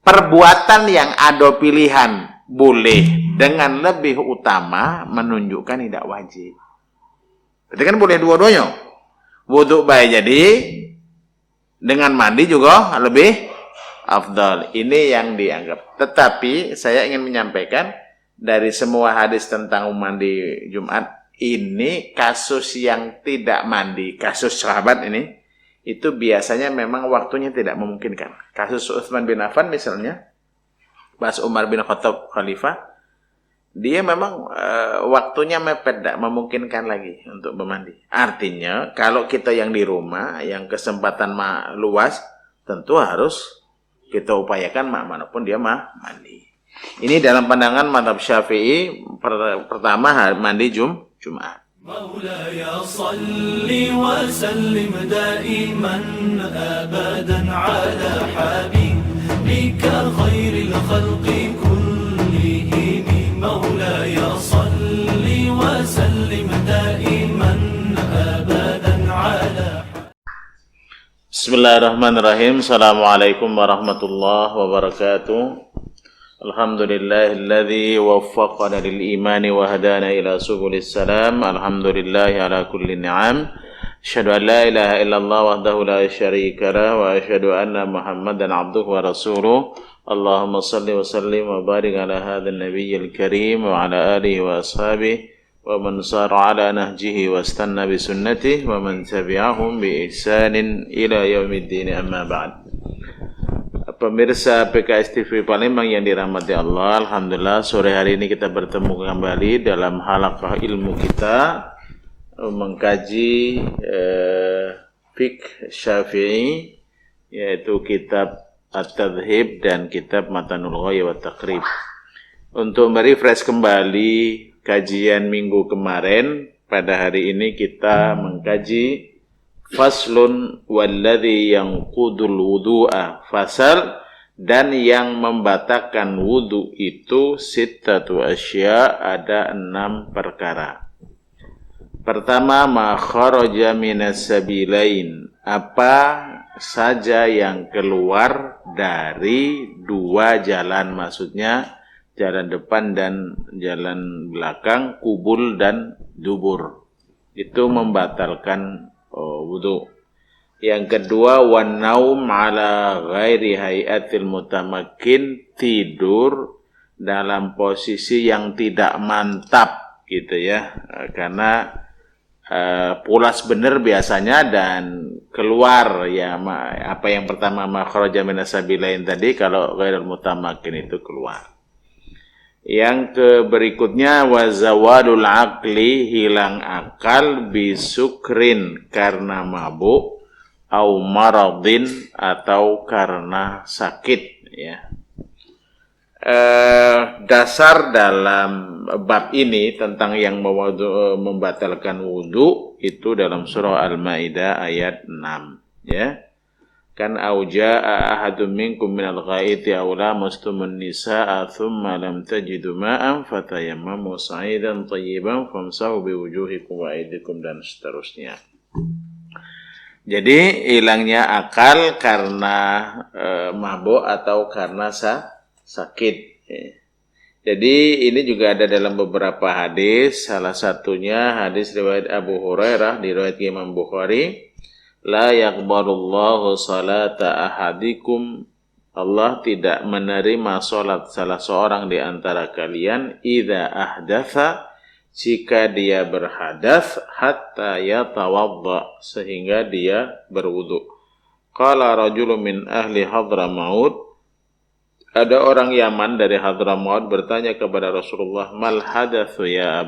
perbuatan yang ada pilihan boleh dengan lebih utama menunjukkan tidak wajib. Berarti kan boleh dua-duanya. Wudu baik jadi dengan mandi juga lebih afdal. Ini yang dianggap. Tetapi saya ingin menyampaikan dari semua hadis tentang mandi Jumat, ini kasus yang tidak mandi, kasus sahabat ini, itu biasanya memang waktunya tidak memungkinkan. Kasus Utsman bin Affan misalnya, pas Umar bin Khattab khalifah, dia memang waktunya mepet, tidak memungkinkan lagi untuk bermandi. Artinya, kalau kita yang di rumah, yang kesempatan luas, tentu harus kita upayakan manapun dia mandi. Ini dalam pandangan mazhab Syafi'i, pertama mandi Jumat. مولاي صل وسلم دائما أبدا على حبيبك خير الخلق كلهم مولاي صل وسلم دائما أبدا على Bismillahirrahmanirrahim. Assalamualaikum warahmatullahi wabarakatuh. Alhamdulillahilladzi waffaqana lil imani wa hadana ila subulis salam. Alhamdulillahi ala kulli ni'am. Asyhadu an la ilaha illallah wahdahu la syarika lah wa asyhadu anna Muhammadan abduhu wa rasuluh. Allahumma salli wa sallim wa barik ala hadzal nabiyyil karim wa ala alihi wa ashabihi wa man sara ala nahjihi wa istanna bi sunnatihi wa man tabi'ahum bi ihsanin ila yaumiddin, amma ba'd. Pemirsa PKS TV Palembang yang dirahmati Allah, alhamdulillah sore hari ini kita bertemu kembali dalam halaqah ilmu kita mengkaji fiqh Syafi'i, yaitu kitab At-Tadhhib dan kitab Matanul Ghaya wa Taqrib. Untuk merefresh kembali kajian minggu kemarin, pada hari ini kita mengkaji faslun walladzi yanqudul wudu'a, fasal dan yang membatalkan wudu itu sittatu asya, ada 6 perkara. Pertama, ma kharaja minas sabilain, apa saja yang keluar dari 2 jalan, maksudnya jalan depan dan jalan belakang, kubul dan dubur, itu membatalkan wudu. Yang kedua, wan naum ala ghairi hayatil mutamakkin, tidur dalam posisi yang tidak mantap gitu ya, karena pulas benar biasanya dan keluar ya, apa yang pertama makhraja minas sabilain tadi, kalau ghairul mutamakkin itu keluar. Yang berikutnya wazawalul aqli, hilang akal, bisukrin karena mabuk, au maradin atau karena sakit ya. Dasar dalam bab ini tentang yang membatalkan wudu itu dalam surah Al-Maidah ayat 6 ya. Kan auja'a ahadum minkum minal ghaiti aw lamastumun nisaa thumma lam tajidu ma'an fatayammamu sa'idan thayyiban famsahu biwujuhikum wa aydikum, dan seterusnya. Jadi hilangnya akal karena mabuk atau karena sakit. Jadi ini juga ada dalam beberapa hadis, salah satunya hadis riwayat Abu Hurairah diriwayatkan Imam Bukhari. La yaqbalullahu salata ahadikum, Allah tidak menerima salat salah seorang di antara kalian idza ahdatsa, jika dia berhadas, hatta yatawadda, sehingga dia berwudu. Qala rajulun min ahli Hadramaut, ada orang Yaman dari Hadramaut bertanya kepada Rasulullah, mal hadatsu ya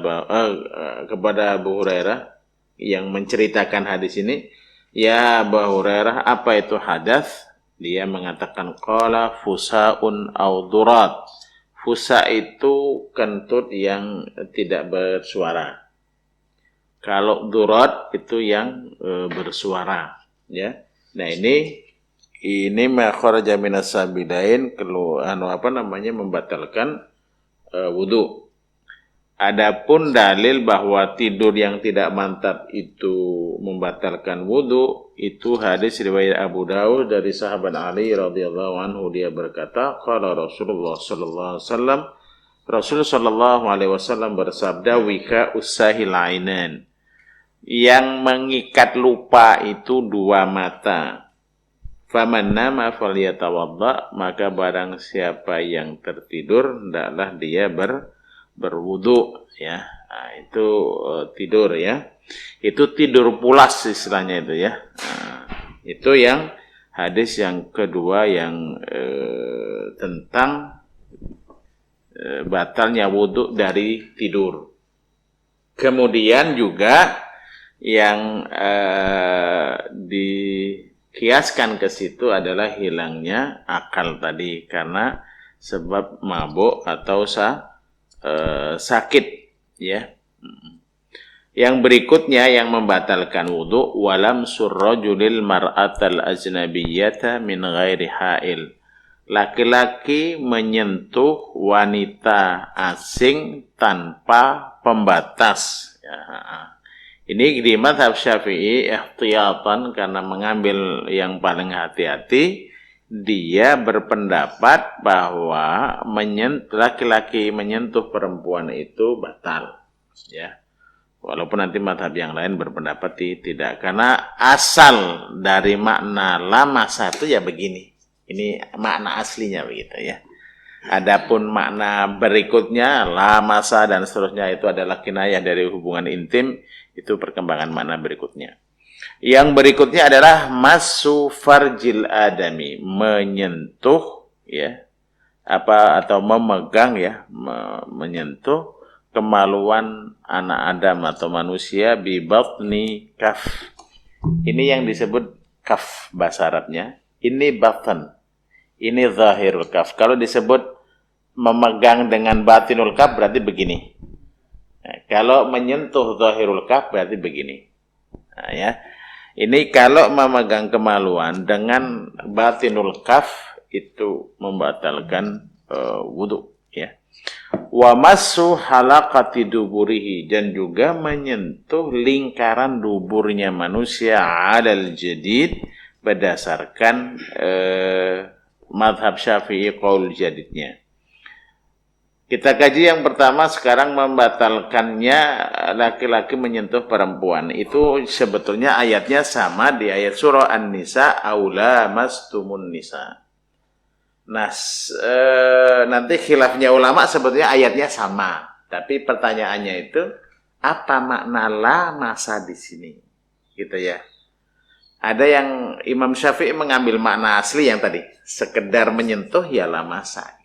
kepada Abu Hurairah yang menceritakan hadis ini. Ya Abu Hurairah, apa itu hadas? Dia mengatakan qala fusaun au durat. Fusa itu kentut yang tidak bersuara. Kalau durat itu yang bersuara ya. Nah ini makhraja minas sabilain, membatalkan wudu. Adapun dalil bahwa tidur yang tidak mantap itu membatalkan wudu, itu hadis riwayat Abu Dawud dari sahabat Ali radhiyallahu anhu, dia berkata, qala Rasulullah sallallahu alaihi wasallam, Rasul sallallahu alaihi wasallam bersabda, wika usahil ainan, yang mengikat lupa itu dua mata. Faman nama falyatawadda, maka barang siapa yang tertidur hendaklah dia berwudu, ya. Nah, itu tidur, ya. Itu tidur pulas istilahnya itu, ya. Nah, itu yang hadis yang kedua yang tentang batalnya wudu dari tidur. Kemudian juga yang dikiaskan ke situ adalah hilangnya akal tadi karena sebab mabuk atau sakit, ya. Yang berikutnya yang membatalkan wudu, walam surrajulil mar'atal ajnabiyyata min ghairi hail, laki-laki menyentuh wanita asing tanpa pembatas, ya. Ini di mazhab Syafi'i ihtiyatan, karena mengambil yang paling hati-hati. Dia berpendapat bahwa laki-laki menyentuh perempuan itu batal, ya. Walaupun nanti mazhab yang lain berpendapat tidak, karena asal dari makna la masa itu ya begini. Ini makna aslinya begitu, ya. Adapun makna berikutnya la masa dan seterusnya itu adalah kinayah dari hubungan intim, itu perkembangan makna berikutnya. Yang berikutnya adalah masu farjil adami, menyentuh, ya, atau memegang, ya, menyentuh kemaluan anak Adam atau manusia bi batni kaf. Ini yang disebut kaf bahasa Arabnya. Ini batn. Ini zahirul kaf. Kalau disebut memegang dengan batinul kaf berarti begini. Nah, kalau menyentuh zahirul kaf berarti begini. Nah, ya. Ini kalau memegang kemaluan dengan batinul kaf itu membatalkan wudu, ya. Wa massu halaqati duburihi, dan juga menyentuh lingkaran duburnya manusia alal jadid berdasarkan mazhab Syafi'i qaul jadidnya. Kita kaji yang pertama sekarang, membatalkannya laki-laki menyentuh perempuan. Itu sebetulnya ayatnya sama di ayat surah An-Nisa, aula mastumun nisa. Nah, nanti khilafnya ulama sebetulnya ayatnya sama. Tapi pertanyaannya itu, apa makna la masa di sini? Gitu, ya. Ada yang Imam Syafi'i mengambil makna asli yang tadi, sekedar menyentuh ya la masa.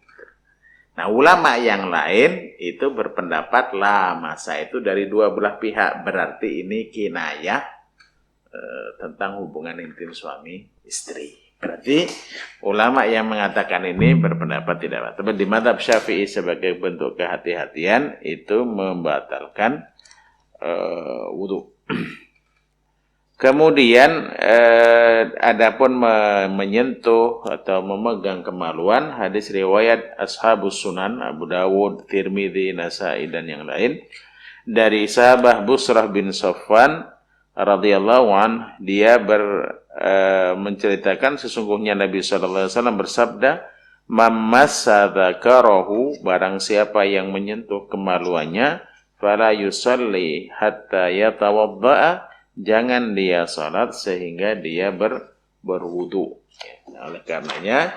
Nah, ulama yang lain itu berpendapat la masa itu dari dua belah pihak, berarti ini kinayah tentang hubungan intim suami istri. Berarti ulama yang mengatakan ini berpendapat tidak. Tapi di mazhab Syafi'i sebagai bentuk kehati-hatian itu membatalkan wudu. Kemudian adapun menyentuh atau memegang kemaluan, hadis riwayat Ashabus Sunan, Abu Dawud, Tirmidzi, Nasa'i dan yang lain, dari sahabat Busrah bin Safwan radhiyallahu an, dia menceritakan sesungguhnya Nabi sallallahu alaihi wasallam bersabda, "Mamassa dzakarahu, barang siapa yang menyentuh kemaluannya, fala yusalli hatta yatawadda'a, jangan dia salat sehingga dia berwudu." Nah, oleh karenanya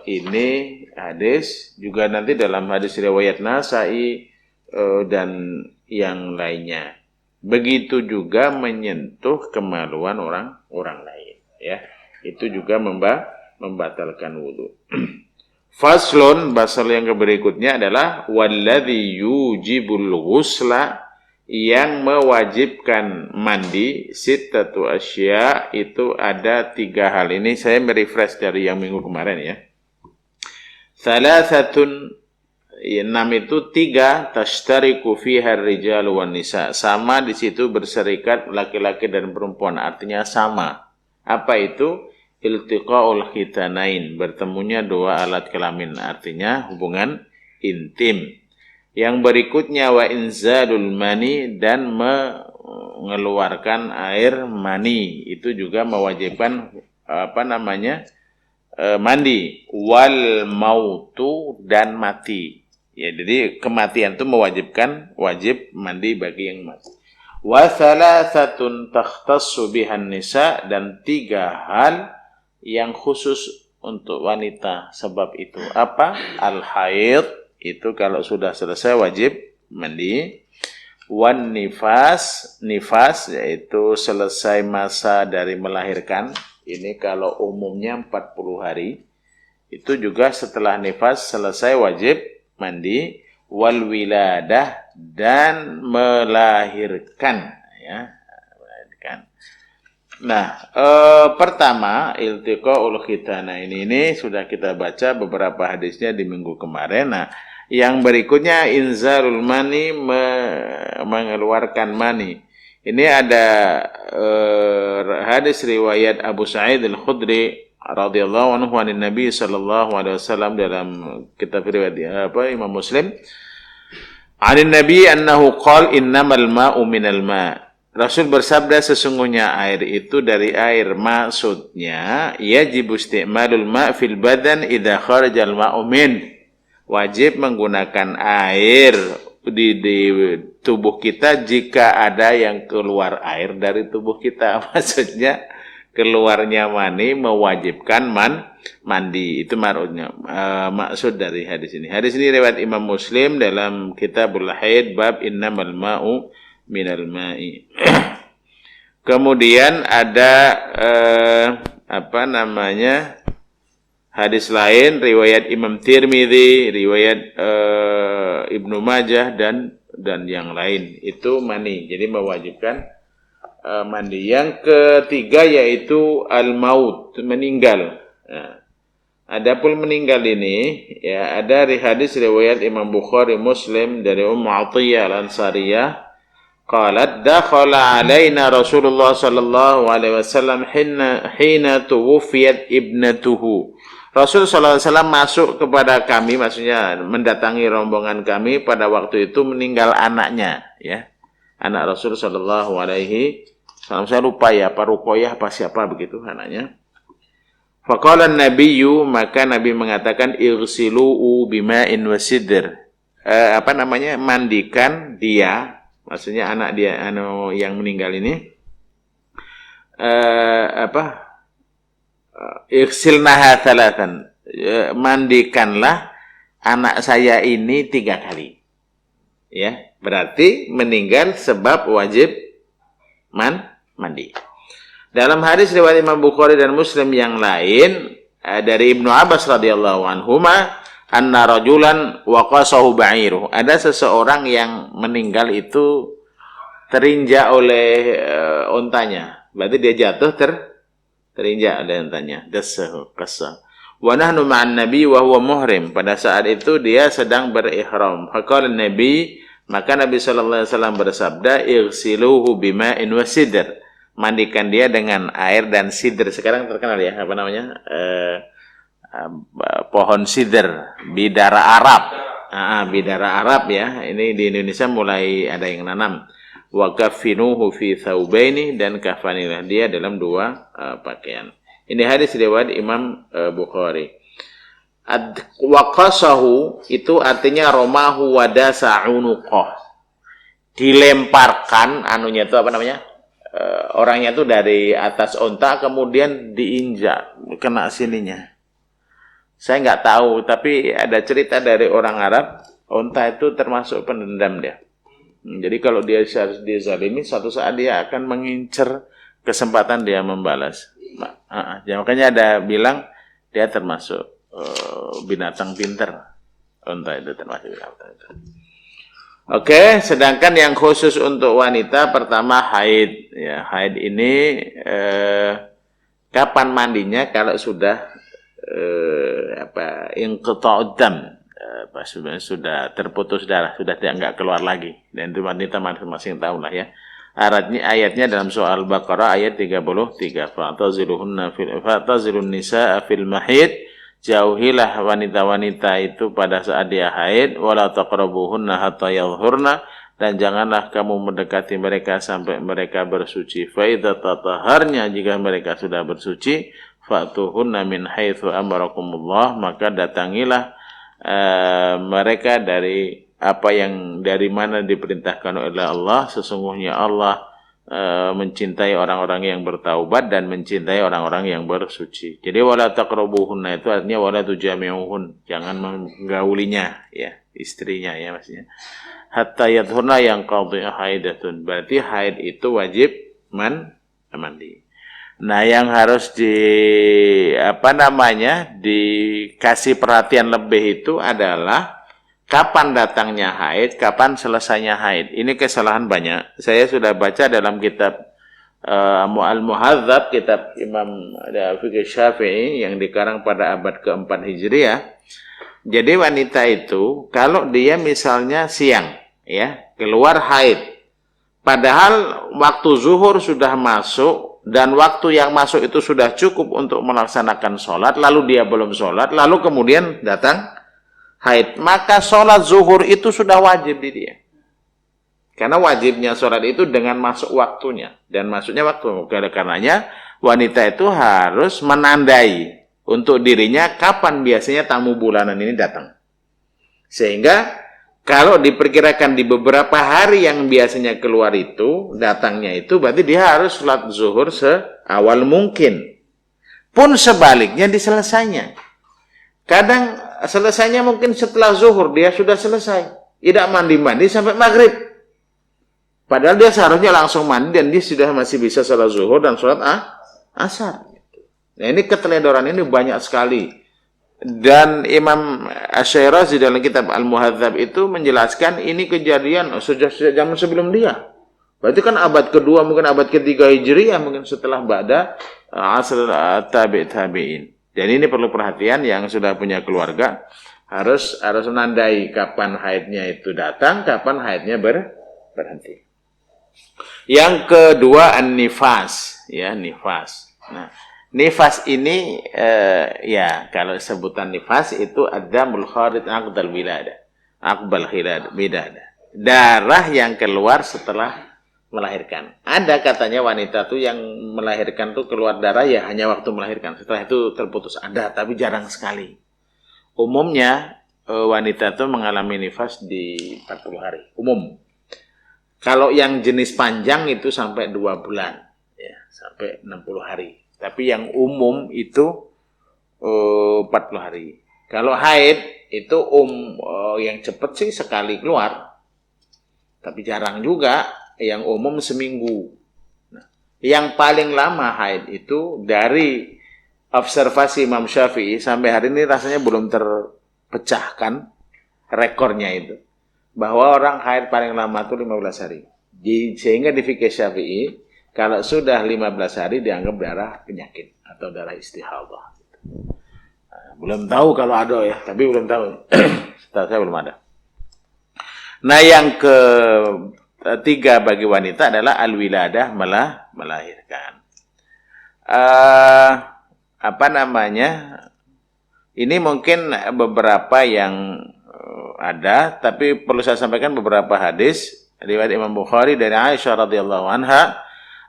ini hadis juga nanti dalam hadis riwayat Nasa'i dan yang lainnya. Begitu juga menyentuh kemaluan orang lain, ya. Itu juga membatalkan wudu. Faslun, basal yang berikutnya adalah walladzi yujibul ghusla, yang mewajibkan mandi, sittatu asya, itu ada 3 hal. Ini saya merefresh dari yang minggu kemarin, ya. Salasatun, 6 itu 3, tashtariku fiha ar-rijal wan nisa, sama di situ berserikat laki-laki dan perempuan, artinya sama. Apa itu? Iltiqaul khitanain, bertemunya 2 alat kelamin, artinya hubungan intim. Yang berikutnya wa inzalul mani, dan mengeluarkan air mani, itu juga mewajibkan mandi. Wal mautu, dan mati. Ya, jadi kematian itu wajib mandi bagi yang mati. Wa thalathatun takhtassu bihan nisa, dan 3 hal yang khusus untuk wanita sebab itu. Apa? Al-haid, itu kalau sudah selesai wajib mandi. Wan nifas, yaitu selesai masa dari melahirkan. Ini kalau umumnya 40 hari. Itu juga setelah nifas selesai wajib mandi. Wal wiladah, dan melahirkan, ya, melahirkan. Nah, pertama iltiqaul khitanain, ini sudah kita baca beberapa hadisnya di minggu kemarin. Nah, yang berikutnya inzalul mani, mengeluarkan mani. Ini ada hadis riwayat Abu Sa'id Al-Khudri radhiyallahu anhu an Nabi sallallahu alaihi wasallam, dalam kitab riwayat Imam Muslim. An Nabi annahu qala innamal ma'u minal ma'. Rasul bersabda, sesungguhnya air itu dari air. Maksudnya yajibu isti'malul ma' fil badan idza kharajal ma'u min. Wajib menggunakan air di tubuh kita jika ada yang keluar air dari tubuh kita. Maksudnya keluarnya mani mewajibkan mandi. Itu maksud dari hadis ini. Hadis ini riwayat Imam Muslim dalam Kitabul Haid bab innamal ma'u minal ma'i. Kemudian ada hadis lain riwayat Imam Tirmidzi, riwayat Ibnu Majah dan yang lain, itu mani. Jadi mewajibkan mandi. Yang ketiga yaitu al-maut, meninggal. Nah, adapun meninggal ini, ya, ada hadis riwayat Imam Bukhari Muslim dari Ummu Athiyyah Al-Ansariyah, qalat dakhala alaina Rasulullah sallallahu alaihi wasallam hina tuwfiyat ibnatuhu. Rasul sallallahu alaihi wasallam masuk kepada kami, maksudnya mendatangi rombongan kami pada waktu itu meninggal anaknya, ya. Anak Rasul sallallahu alaihi wasallam, saya lupa ya, apa Ruqayyah apa siapa begitu anaknya. Faqala an-nabiyyu, maka Nabi mengatakan irsilu'u bima'in wasidr. Mandikan dia, maksudnya anak dia yang meninggal ini, irsilnaha thalathan, mandikanlah anak saya ini 3 kali. Ya, berarti meninggal sebab wajib mandi. Dalam hadis riwayat Imam Bukhari dan Muslim yang lain, dari Ibnu Abbas radhiyallahu anhuma, anna rajulan waqasahu ba'iruh. Ada seseorang yang meninggal itu terinjak oleh ontanya. Berarti dia jatuh terinjak oleh ontanya. Dasahu qasa. Wa nahnu ma'an nabi wa huwa muhrim. Pada saat itu dia sedang berihram. Faqala Nabi, maka Nabi sallallahu alaihi wasallam bersabda, "Igsiluhu bima'in wa sidr." Mandikan dia dengan air dan sidr. Sekarang terkenal ya, pohon sidr, bidara Arab. Bidara Arab ya. Ini di Indonesia mulai ada yang nanam. Wa kafinuhu fi thawbaini, dan kafanilah dia dalam 2 pakaian. Ini hadis riwayat Imam Bukhari. Waqasahu itu artinya romahu wadasa unuqah. Dilemparkan anunya itu orangnya itu dari atas onta kemudian diinjak, kena sininya. Saya nggak tahu, tapi ada cerita dari orang Arab, onta itu termasuk pendendam dia. Jadi kalau dia harus dizalimi, suatu saat dia akan mengincar kesempatan dia membalas. Makanya ada bilang dia termasuk binatang pintar. Onta itu termasuk binatang pintar. Oke, sedangkan yang khusus untuk wanita pertama haid. Ya, haid ini kapan mandinya? Kalau sudah inqita'ud dam, sudah terputus darah, sudah tidak keluar lagi. Dan itu wanita masing-masing tahu lah ya. Ayatnya dalam surah Al-Baqarah ayat 33. Fatazilun nisaa fil mahid. jauhilah wanita-wanita itu pada saat dia haid, wala taqrabuhunna hatta yadhhurna, dan janganlah kamu mendekati mereka sampai mereka bersuci. Fa idza tatahharna, jika mereka sudah bersuci, fa'tuhunna min haitsu amarakumullah, maka datangilah mereka dari dari mana diperintahkan oleh Allah. Sesungguhnya Allah mencintai orang-orang yang bertaubat dan mencintai orang-orang yang bersuci. Jadi wala taqrabuhunna itu artinya wala tujami'uhun, jangan menggaulinya, ya, istrinya, ya, maksudnya. Hatta yadhurna yang qadhi'a haidatun, berarti haid itu wajib mandi. Nah, yang harus dikasih perhatian lebih itu adalah kapan datangnya haid, kapan selesainya haid. Ini kesalahan banyak. Saya sudah baca dalam kitab Al-Muhadzab, kitab Imam Fiqh Syafi'i yang dikarang pada abad keempat Hijriah. Jadi wanita itu kalau dia misalnya siang, ya, keluar haid, padahal waktu zuhur sudah masuk dan waktu yang masuk itu sudah cukup untuk melaksanakan sholat, lalu dia belum sholat, lalu kemudian datang haid, maka sholat zuhur itu sudah wajib di dia. Karena wajibnya sholat itu dengan masuk waktunya, dan masuknya waktu. Karenanya wanita itu harus menandai untuk dirinya kapan biasanya tamu bulanan ini datang. Sehingga kalau diperkirakan di beberapa hari yang biasanya keluar itu, datangnya itu, berarti dia harus sholat zuhur seawal mungkin. Pun sebaliknya diselesainya. Kadang selesainya mungkin setelah zuhur, dia sudah selesai. Tidak mandi-mandi sampai maghrib. Padahal dia seharusnya langsung mandi dan dia sudah masih bisa sholat zuhur dan sholat asar. Nah, ini keteledoran ini banyak sekali. Dan Imam Asy-Syirazi dalam kitab Al-Muhadzab itu menjelaskan ini kejadian sejak zaman sebelum dia. Berarti kan abad kedua, mungkin abad ketiga Hijriah, mungkin setelah ba'da asr tabi'in. Dan ini perlu perhatian, yang sudah punya keluarga harus menandai kapan haidnya itu datang, kapan haidnya berhenti. Yang kedua an-nifas, ya, nifas. Nah, nifas ini ya, kalau sebutan nifas itu adamul kharij aqdal wiladah. Aqbal wiladah. Darah yang keluar setelah melahirkan. Ada katanya wanita tuh yang melahirkan tuh keluar darah ya hanya waktu melahirkan. Setelah itu terputus. Ada, tapi jarang sekali. Umumnya wanita tuh mengalami nifas di 40 hari. Umum. Kalau yang jenis panjang itu sampai 2 bulan. Ya, sampai 60 hari. Tapi yang umum itu 40 hari. Kalau haid itu yang cepat sih sekali keluar. Tapi jarang juga, yang umum seminggu. Nah, yang paling lama haid itu dari observasi Imam Syafi'i sampai hari ini rasanya belum terpecahkan rekornya itu. Bahwa orang haid paling lama itu 15 hari. Sehingga di fikih Syafi'i, kalau sudah 15 hari dianggap darah penyakit atau darah istihadah. Nah, belum tahu kalau ada ya, tapi belum tahu. Setahu saya belum ada. Nah, yang ketiga bagi wanita adalah al-wiladah, melahirkan. Ini mungkin beberapa yang ada, tapi perlu saya sampaikan beberapa hadis riwayat Imam Bukhari dari Aisyah radhiyallahu anha.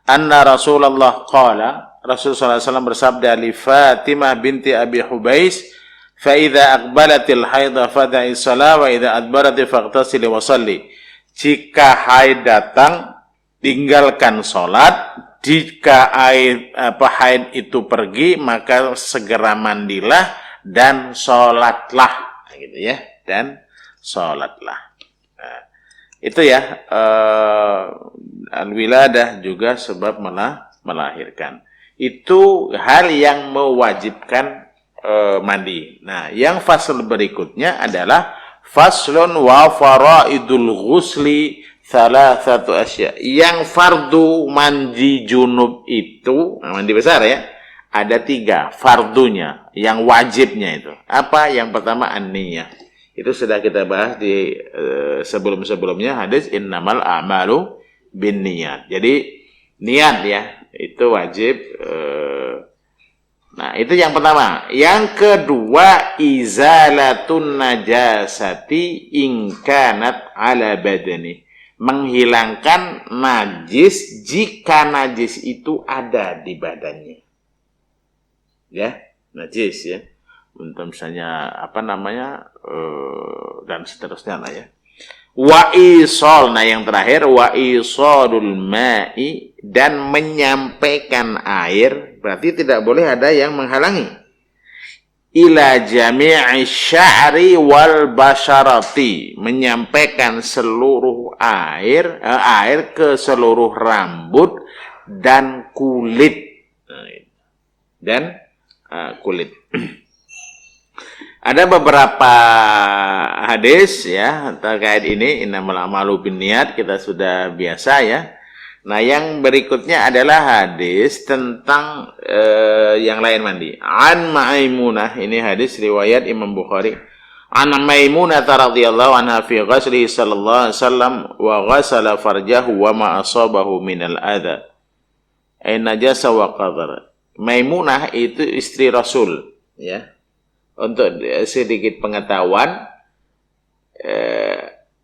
Anna Rasulullah qala, Rasulullah SAW bersabda li Fatimah binti Abi Hubais, fa idza aqbalatil haidha fada'i shalah wa idza adbarati faghtasili wa shalli. Jika haid datang, tinggalkan salat. Jika haid itu pergi, maka segera mandilah dan salatlah, gitu ya. Dan salatlah. Nah, itu ya, al-wiladah juga sebab melahirkan. Itu hal yang mewajibkan mandi. Nah, yang fasal berikutnya adalah faslun wa faraidul ghusli thalathatu asya. Yang fardu mandi junub itu, mandi besar ya, ada 3 fardunya, yang wajibnya itu. Apa? Yang pertama an-niyah. Itu sudah kita bahas di sebelum-sebelumnya hadis innamal a'malu binniyat. Jadi niat ya, itu wajib Nah, itu yang pertama. Yang kedua, izalatun najasati in kanat ala badani. Menghilangkan najis jika najis itu ada di badannya. Ya, najis ya. Untuk misalnya apa namanya dan seterusnya lah ya. Wa isol, nah yang terakhir wa isolul ma'i, dan menyampaikan air, berarti tidak boleh ada yang menghalangi. Ila jami'i sya'ri wal basyarati, menyampaikan seluruh air ke seluruh rambut dan kulit. Kulit. Ada beberapa hadis ya terkait ini, innamal a'malu binniyat, kita sudah biasa ya. Nah, yang berikutnya adalah hadis tentang yang lain mandi. An Maimunah, ini hadis riwayat Imam Bukhari. An Maimunah radhiyallahu anha fi ghuslihi sallallahu alaihi wasallam wa ghasala farjahu wa ma asabahu minal adha. Ay najasa wa qadar. Maimunah itu istri Rasul ya. Untuk sedikit pengetahuan,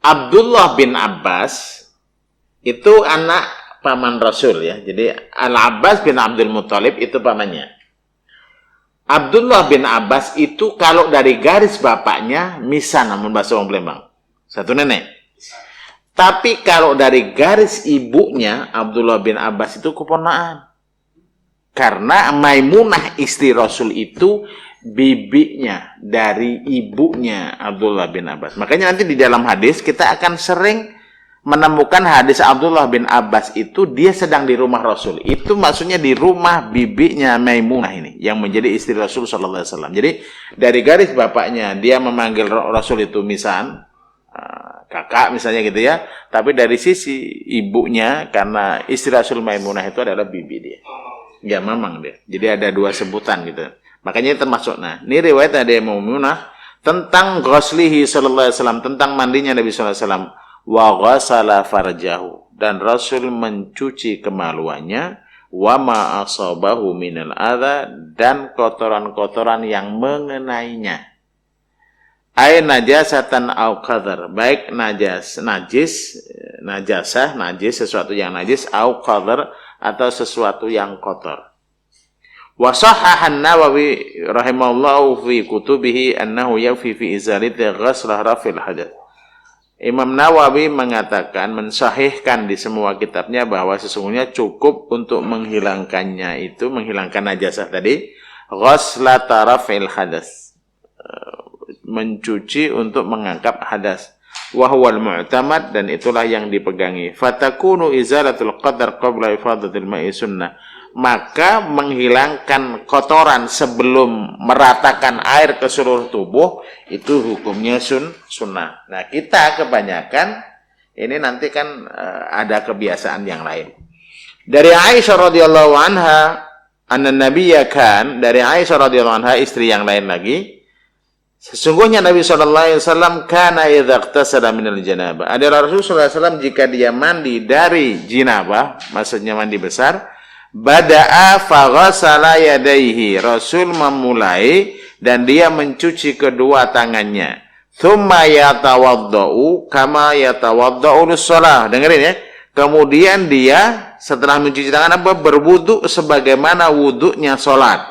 Abdullah bin Abbas itu anak paman Rasul ya. Jadi Al-Abbas bin Abdul Muthalib itu pamannya. Abdullah bin Abbas itu kalau dari garis bapaknya Misan, namun bahasa orang Palembang, satu nenek. Tapi kalau dari garis ibunya Abdullah bin Abbas itu keponakan. Karena Maimunah istri Rasul itu bibinya dari ibunya Abdullah bin Abbas. Makanya nanti di dalam hadis kita akan sering menemukan hadis Abdullah bin Abbas itu dia sedang di rumah Rasul. Itu maksudnya di rumah bibinya Maimunah ini yang menjadi istri Rasul sallallahu alaihi wasallam. Jadi dari garis bapaknya dia memanggil Rasul itu Misan, kakak misalnya gitu ya. Tapi dari sisi ibunya, karena istri Rasul Maimunah itu adalah bibi dia. Ya mamang dia. Jadi ada dua sebutan gitu. Makanya termasuk, nah, ini riwayat ada yang Maimunah tentang ghuslihi sallallahu alaihi wasallam, tentang mandinya Nabi sallallahu alaihi wasallam, wa ghasala farjahu, dan Rasul mencuci kemaluannya, wa ma asabahu minal adha, dan kotoran-kotoran yang mengenainya. Ay najasatan au qadar, baik najis sesuatu yang najis, au qadar, atau sesuatu yang kotor. Wa sahhaha an-Nawawi rahimahullahu fi kutubihi annahu yakfi fi izalati ghaslah rafil hadath. Imam Nawawi mengatakan, mensahihkan di semua kitabnya bahwa sesungguhnya cukup untuk menghilangkannya itu, menghilangkan najasah tadi, ghaslata rafil hadath, mencuci untuk mengangkat hadas. Wa huwal mu'tamad, dan itulah yang dipegangi. Fatakunu izalatul qadar qabla ifadatil ma'i sunnah. Maka menghilangkan kotoran sebelum meratakan air ke seluruh tubuh itu hukumnya sunnah. Nah, kita kebanyakan ini nanti kan ada kebiasaan yang lain. Dari Aisyah radhiyallahu anha, anna nabiyya kan, dari Aisyah radhiyallahu anha istri yang lain lagi, sesungguhnya Nabi sallallahu alaihi wasallam kana idza ightasala minal janabah. Adalah Rasulullah sallallahu alaihi wasallam jika dia mandi dari jinabah, maksudnya mandi besar, bada'a faghasala yadayhi, Rasul memulai dan dia mencuci kedua tangannya. Tsumma yatawaddau kama yatawaddau lis-shalah. Dengerin ya. Kemudian dia setelah mencuci tangan berwudu sebagaimana wudunya salat.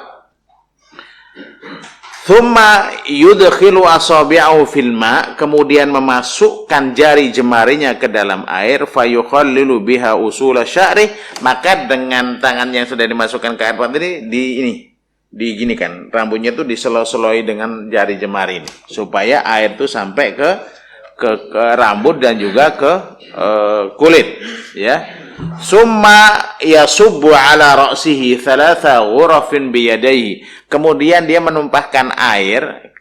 Tsumma yudkhilu asabi'ahu fil ma', kemudian memasukkan jari jemarinya ke dalam air, fayukhallilu biha usula sya'ri, maka dengan tangan yang sudah dimasukkan ke air tadi diginikan, rambutnya itu diselo-seloi dengan jari jemari ini supaya air itu sampai ke rambut dan juga ke kulit ya. Summa yasubbu ala ra'sihi thalatha ghurafin biyadaihi. Kemudian dia menumpahkan air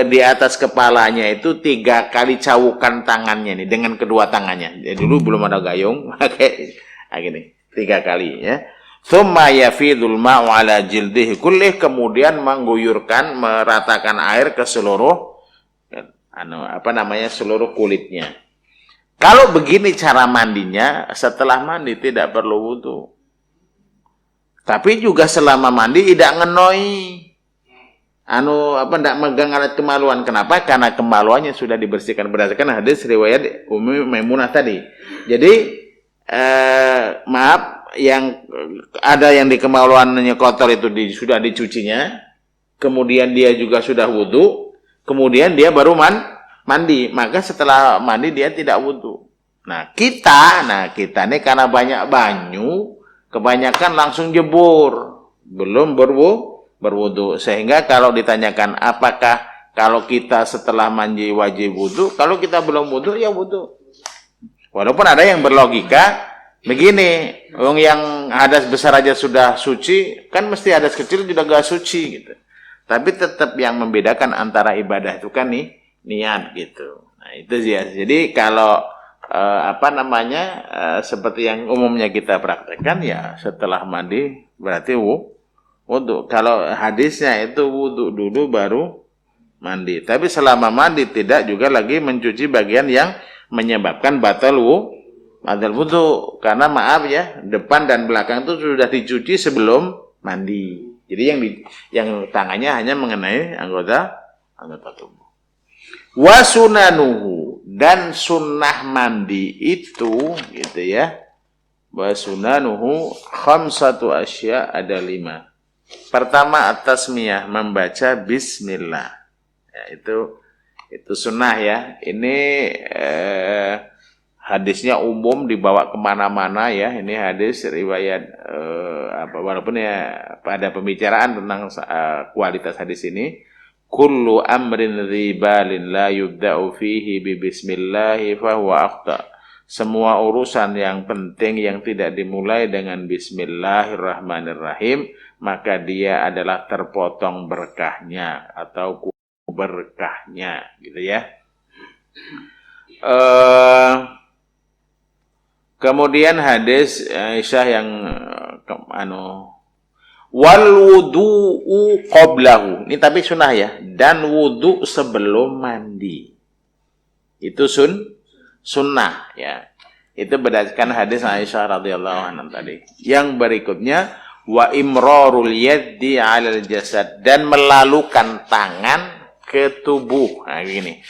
di atas kepalanya itu 3 kali cawukan tangannya nih dengan kedua tangannya. Jadi dulu belum ada gayung, pakai gini 3 kali ya. Summa yafidul ma'u ala jildihi kullih, kemudian mengguyurkan, meratakan air ke seluruh seluruh kulitnya. Kalau begini cara mandinya, setelah mandi tidak perlu wudu. Tapi juga selama mandi tidak ngenoi. Tidak megang alat kemaluan. Kenapa? Karena kemaluannya sudah dibersihkan berdasarkan hadis riwayat Ummu Maimunah tadi. Jadi maaf, yang ada yang di kemaluannya kotor itu sudah dicucinya, kemudian dia juga sudah wudu, kemudian dia baru mandi. Maka setelah mandi dia tidak wudu. Nah kita nih karena banyak banyu, kebanyakan langsung jebur, belum berwudu. Sehingga kalau ditanyakan apakah kalau kita setelah mandi wajib wudu, kalau kita belum wudu ya wudu. Walaupun ada yang berlogika begini, yang hadas besar aja sudah suci, kan mesti hadas kecil juga gak suci gitu. Tapi tetap yang membedakan antara ibadah itu kan niat gitu. Nah itu sih ya. Jadi kalau seperti yang umumnya kita praktekkan ya setelah mandi berarti wudu. Kalau hadisnya itu wudu dulu baru mandi. Tapi selama mandi tidak juga lagi mencuci bagian yang menyebabkan batal wudu. Karena maaf ya, depan dan belakang itu sudah dicuci sebelum mandi. Jadi yang tangannya hanya mengenai anggota tubuh. Wa sunanuhu, dan sunnah mandi itu gitu ya. Wa sunanuhu khamsatu asya, ada 5. Pertama at-tasmiyah, membaca bismillah. Ya, itu sunnah ya. Ini hadisnya umum dibawa kemana-mana ya. Ini hadis riwayat walaupun ya pada pembicaraan tentang kualitas hadis ini, kullu amrin ribalin la yubda'u fihi bi bismillahi fahuwa akhta. Semua urusan yang penting yang tidak dimulai dengan bismillahirrahmanirrahim, maka dia adalah terpotong berkahnya atau berkahnya gitu ya. Kemudian hadis Aisyah yang wal wudu'u qablahu. Ini tapi sunnah ya. Dan wudu sebelum mandi. Itu sunnah ya. Itu berdasarkan hadis Aisyah radhiyallahu anha tadi. Yang berikutnya wa imrarul yaddi 'alal jasad, dan melalukan tangan ke tubuh. Nah gini.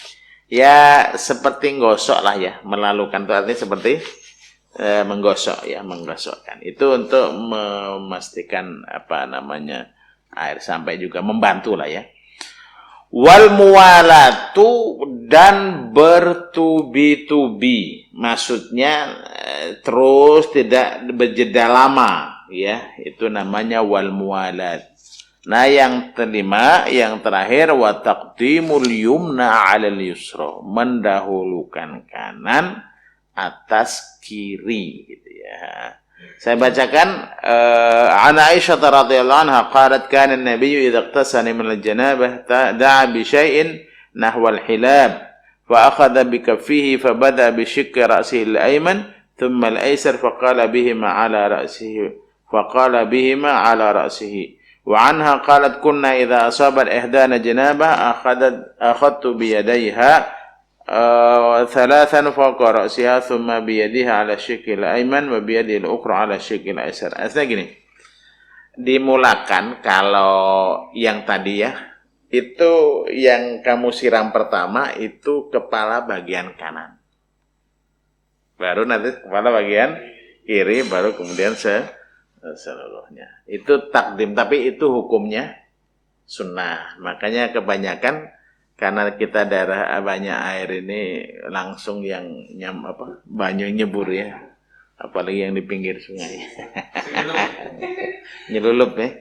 Ya seperti gosok lah ya. Melalukan itu artinya seperti menggosok ya, menggosokkan. Itu untuk memastikan air sampai, juga membantu lah ya. Wal muwalatu, dan bertubi-tubi, maksudnya terus tidak berjeda lama ya, itu namanya wal muwalat. Nah yang kelima, yang terakhir, wa taqdimul yumna 'alal yusra, mendahulukan kanan atas kiri gitu ya. Saya bacakan an Aisyah radhiyallahu anha qalat kana an-nabiy idza iqtasana min al-janabah da'a bi syai'in nahwa al-hilab fa akhadha bi kaffihi fa bada bi shiqqi ra'sihi al-ayman thumma al-aysar fa qala bihima 'ala ra'sihi wa anha qalat kunna idza asabat ihdana janabah akhadtu bi yadayha thalathan fawqa ra'siha thumma biyadiha 'ala syikil ayman wa biyadihi al-ukhra 'ala syikil aysar. Artinya gini. Dimulakan kalau yang tadi ya, itu yang kamu siram pertama itu kepala bagian kanan. Baru nanti kepala bagian kiri, baru kemudian seluruhnya. Itu takdim, tapi itu hukumnya sunnah. Makanya kebanyakan karena kita daerah banyak air ini langsung yang banyu nyebur ya, apalagi yang di pinggir sungai. Nyelulup ya.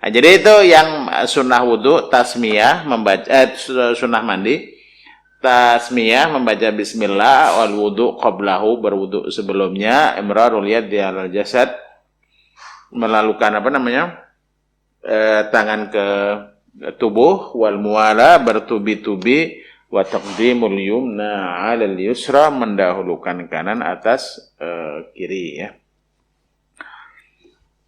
Nah, jadi itu yang sunnah wudu, tasmiyah, membaca sunnah mandi, tasmiyah, membaca bismillah, wal wudu qablahu, berwudu sebelumnya, imrarul yaddi 'alal jasad, melalukan tangan ke tubuh, wal muwala, bertubi-tubi, wa taqdimul yumna 'alal yusra, mendahulukan kanan atas kiri ya.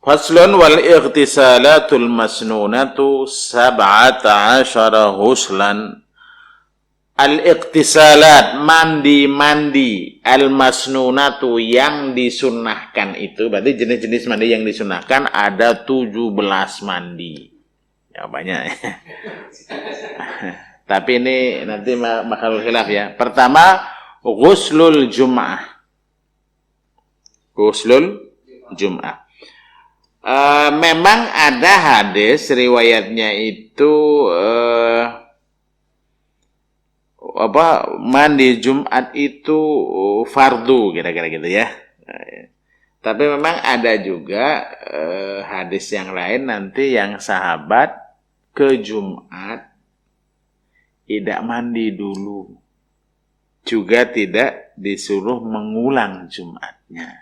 Faslun wal ightisalatul masnunatu 17 huslan. Al-iqtisalat, mandi-mandi, al-masnunatu yang disunnahkan itu, berarti jenis-jenis mandi yang disunnahkan ada 17 mandi. Ya banyak ya. Tapi ini nanti makhlul khilaf ya. Pertama, ghuslul jum'ah. Ghuslul jum'ah. Memang ada hadis riwayatnya itu mandi Jumat itu fardu kira-kira gitu ya. Tapi memang ada juga hadis yang lain nanti yang sahabat ke Jumat tidak mandi dulu, juga tidak disuruh mengulang Jumatnya.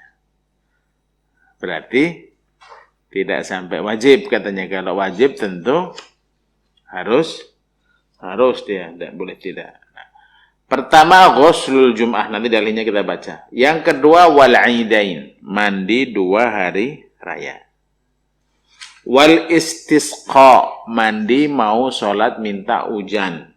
Berarti tidak sampai wajib katanya. Kalau wajib tentu harus dia, tidak boleh tidak. Pertama, ghuslul jum'ah. Nanti dalilnya kita baca. Yang kedua, wal aidain. Mandi 2 hari raya. Wal istisqa. Mandi mau sholat minta hujan.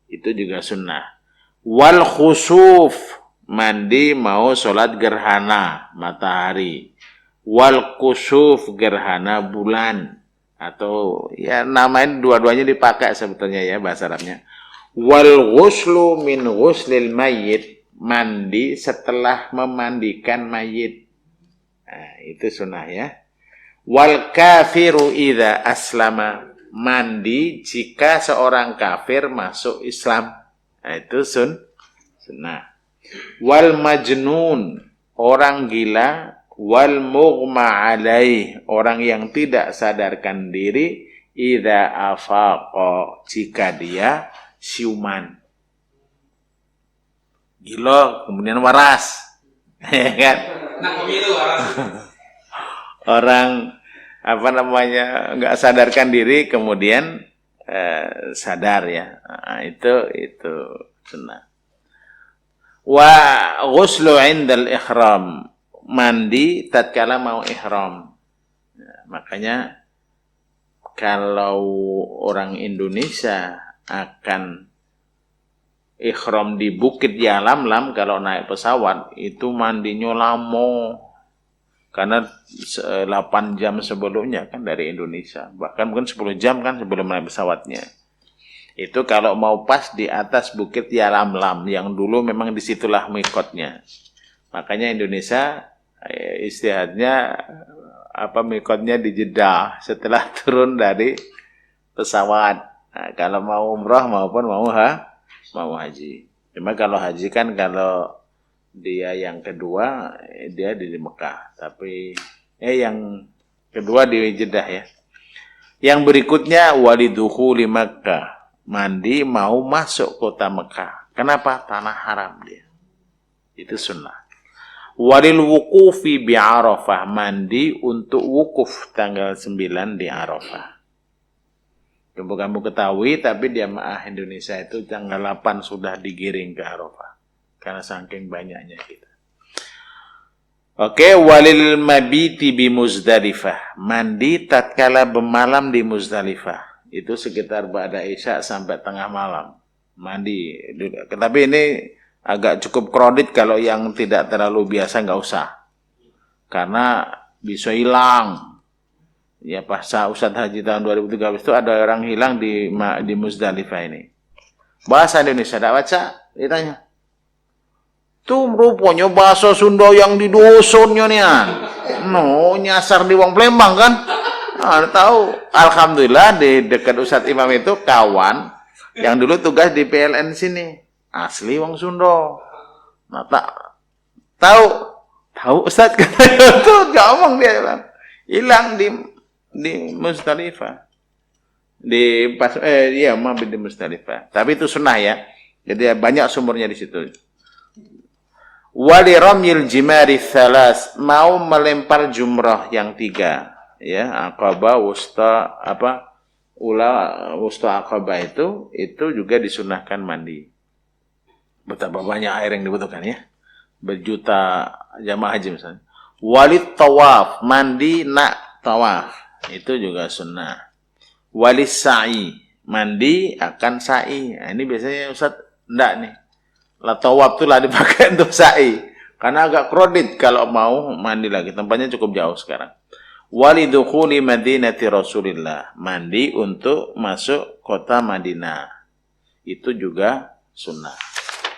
Itu juga sunnah. Wal khusuf. Mandi mau sholat gerhana matahari. Wal kusuf, gerhana bulan. Atau ya namanya dua-duanya dipakai sebetulnya ya bahasa Arabnya. Wal ghuslu min ghuslil mayyit, mandi setelah memandikan mayit. Nah, itu sunnah ya. Wal kafiru idza aslama, mandi jika seorang kafir masuk Islam. Nah, itu sunnah. Wal majnun, orang gila. Wal mughma alaih, orang yang tidak sadarkan diri. Idza afaqa, jika dia siuman, gila kemudian waras, ya kan? Orang nggak sadarkan diri kemudian sadar ya. Nah, itu sunnah. Wa ghuslu 'indal ihram, mandi tatkala mau ihram. Ya, makanya kalau orang Indonesia akan ihram di Bukit Yalamlam, kalau naik pesawat itu mandinya lama, karena 8 jam sebelumnya kan dari Indonesia, bahkan mungkin 10 jam kan sebelum naik pesawatnya. Itu kalau mau pas di atas Bukit Yalamlam, yang dulu memang disitulah mikotnya. Makanya Indonesia istirahatnya mikotnya di Jeddah setelah turun dari pesawat. Nah, kalau mau umrah maupun mau haji. Cuma kalau haji kan kalau dia yang kedua dia di Mekah, tapi yang kedua di Jeddah ya. Yang berikutnya walidukhuli Makkah, mandi mau masuk kota Mekah. Kenapa? Tanah haram dia. Itu sunnah. Walil wukufi bi Arafah, mandi untuk wukuf tanggal 9 di Arafah. Kamu ketahui, tapi jamaah Indonesia itu tanggal 8 sudah digiring ke Arafah. Karena saking banyaknya kita. Oke, walil mabiti bi Muzdalifah, mandi tatkala bermalam di Muzdalifah. Itu sekitar ba'da Isya sampai tengah malam. Mandi. Tapi ini agak cukup kredit, kalau yang tidak terlalu biasa nggak usah. Karena bisa hilang. Ya pas Ustadz Haji tahun 2013 itu ada orang hilang di Muzdalifah ini. Bahasa Indonesia tidak baca, ditanya. Tuh rupanya bahasa Sunda yang di dusunnya nih. No, nyasar di wong Palembang kan? Nah, tahu. Alhamdulillah di dekat Ustadz Imam itu kawan yang dulu tugas di PLN sini. Asli wong Sunda. Nah, tahu Ustadz kata itu ngomong dia bilang. Hilang di Muzdalifah. Mampir di Muzdalifah. Tapi itu sunnah ya. Jadi banyak sumbernya di situ. Wali ramyil jimari thalas, mau melempar jumrah yang 3 ya, aqabah, wusta, wusta aqabah itu juga disunahkan mandi. Betapa banyak air yang dibutuhkan ya, berjuta jamaah haji misalnya. Wali tawaf, mandi nak tawaf, itu juga sunnah. Wali sa'i, mandi akan sa'i. Nah, ini biasanya Ustaz Enggak nih. Lah tawaf tuh lah dipakai untuk sa'i. Karena agak kredit kalau mau mandi lagi. Tempatnya cukup jauh sekarang. Walidukhuli madinati Rasulillah. Mandi untuk masuk kota Madinah. Itu juga sunnah.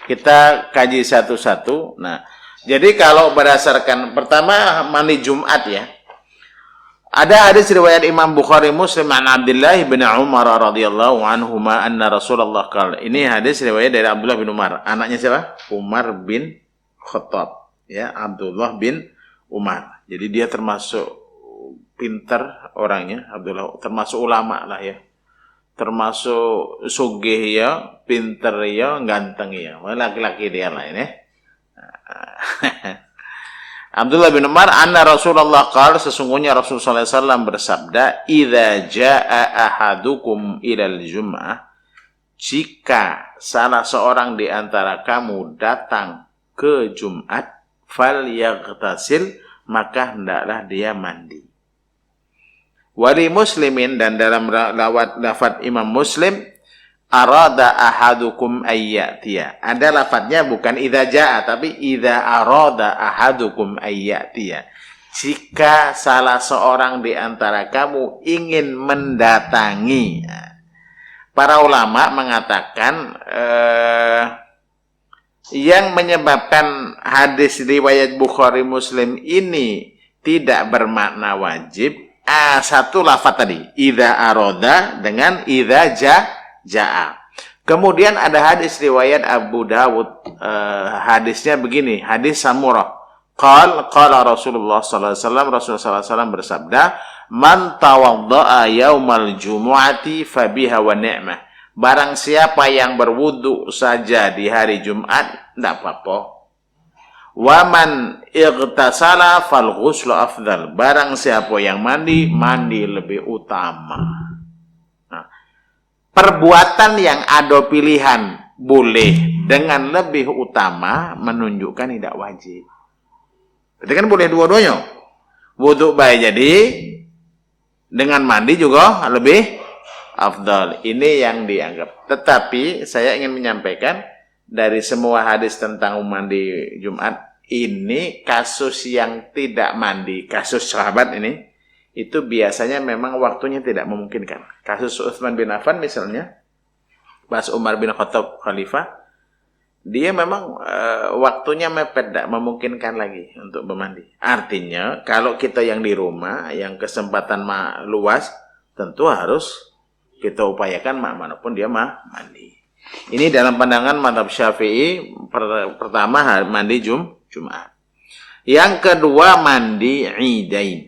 Kita kaji satu-satu. Nah, jadi kalau berdasarkan pertama mandi Jumat ya. Ada hadis riwayat Imam Bukhari Muslim an Abdullah bin Umar radhiyallahu anhuma anna Rasulullah qala. Ini hadis riwayat dari Abdullah bin Umar. Anaknya siapa? Umar bin Khattab. Ya, Abdullah bin Umar. Jadi dia termasuk pintar orangnya, Abdullah, termasuk ulama lah ya. Termasuk sugih ya, pintar ya, ganteng ya. Laki-laki dia lah ini. Abdullah bin Umar anna Rasulullah qala, sesungguhnya Rasulullah SAW bersabda, idza jaa ahadukum ilal jum'ah, jika salah seorang di antara kamu datang ke Jumat, fal yaghtasil, maka hendaklah dia mandi. Wali Muslimin, dan dalam lafaz Imam Muslim, arada ahadukum ayyatiya. Ada lafadznya bukan idza jaa, tapi idza arada ahadukum ayyatiya. Jika salah seorang di antara kamu ingin mendatangi. Para ulama mengatakan yang menyebabkan hadis riwayat Bukhari Muslim ini tidak bermakna wajib, satu lafaz tadi, idza arada dengan idza jaa. Kemudian ada hadis riwayat Abu Dawud, hadisnya begini, hadis Samurah. Qala Rasulullah sallallahu alaihi wasallam, Rasulullah sallallahu alaihi wasallam bersabda, man tawaddaa yaumal jumu'ati fabiha wa ni'mah. Barang siapa yang berwudu saja di hari Jumat, tidak apa-apa. Waman ightasala fal ghuslu afdal. Barang siapa yang mandi, mandi lebih utama. Nah, perbuatan yang ada pilihan boleh dengan lebih utama menunjukkan tidak wajib. Berarti kan boleh dua-duanya. Wudu baik jadi, dengan mandi juga lebih afdal. Ini yang dianggap. Tetapi saya ingin menyampaikan dari semua hadis tentang mandi Jumat, ini kasus yang tidak mandi, kasus sahabat ini, itu biasanya memang waktunya tidak memungkinkan. Kasus Utsman bin Affan misalnya, pas Umar bin Khattab khalifah, dia memang waktunya mepet, tidak memungkinkan lagi untuk bermandi. Artinya, kalau kita yang di rumah, yang kesempatan luas, tentu harus kita upayakan manapun dia mandi. Ini dalam pandangan mazhab Syafi'i, pertama mandi Jumat. Yang kedua mandi Idain.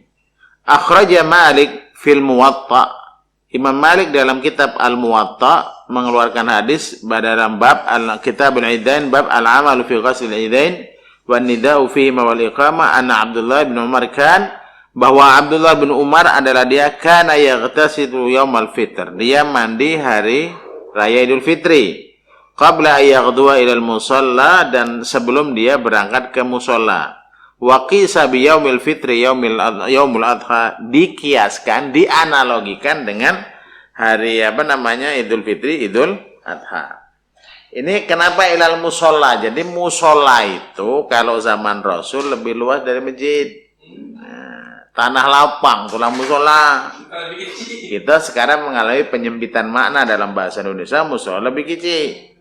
Akhraja Malik fil Muwatta. Imam Malik dalam kitab Al-Muwatta mengeluarkan hadis dalam bab Kitab Al-Idain, bab al-amalu fi ghusl al-idain wan nida'u fihi wal iqama, anna Abdullah bin Umar kan, bahwa Abdullah bin Umar adalah dia kana yaghtasilu yaumal fitr. Dia mandi hari raya Idul Fitri. Qabla ayaghdwa ilal musalla, dan sebelum dia berangkat ke musalla. Wa qisa bi yaumil fitri yaumul adha, dikiaskan, dianalogikan dengan hari Idul Fitri, Idul Adha. Ini kenapa ilal musalla? Jadi musalla itu kalau zaman Rasul lebih luas dari masjid. Tanah lapang, tulang musalla. Kita sekarang mengalami penyempitan makna dalam bahasa Indonesia, musalla lebih kecil.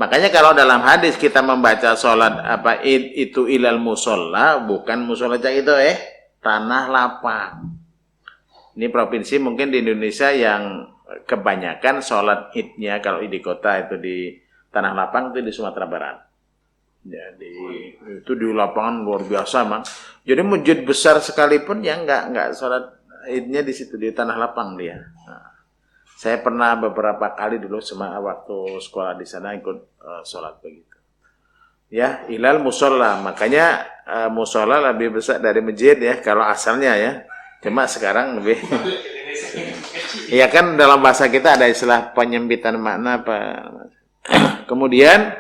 Makanya kalau dalam hadis kita membaca sholat id itu ilal musalla, bukan musalla cak itu tanah lapang. Ini provinsi mungkin di Indonesia yang kebanyakan sholat idnya kalau di kota itu di tanah lapang, itu di Sumatera Barat. Jadi itu di lapangan luar biasa, Mang. Jadi masjid besar sekalipun yang enggak sholat idnya di situ, di tanah lapang dia. Nah, saya pernah beberapa kali dulu waktu sekolah di sana ikut sholat begitu. Ya, ilal musalla. Makanya musalla lebih besar dari masjid ya kalau asalnya ya. Cuma sekarang lebih. Ya kan dalam bahasa kita ada istilah penyempitan makna apa. Kemudian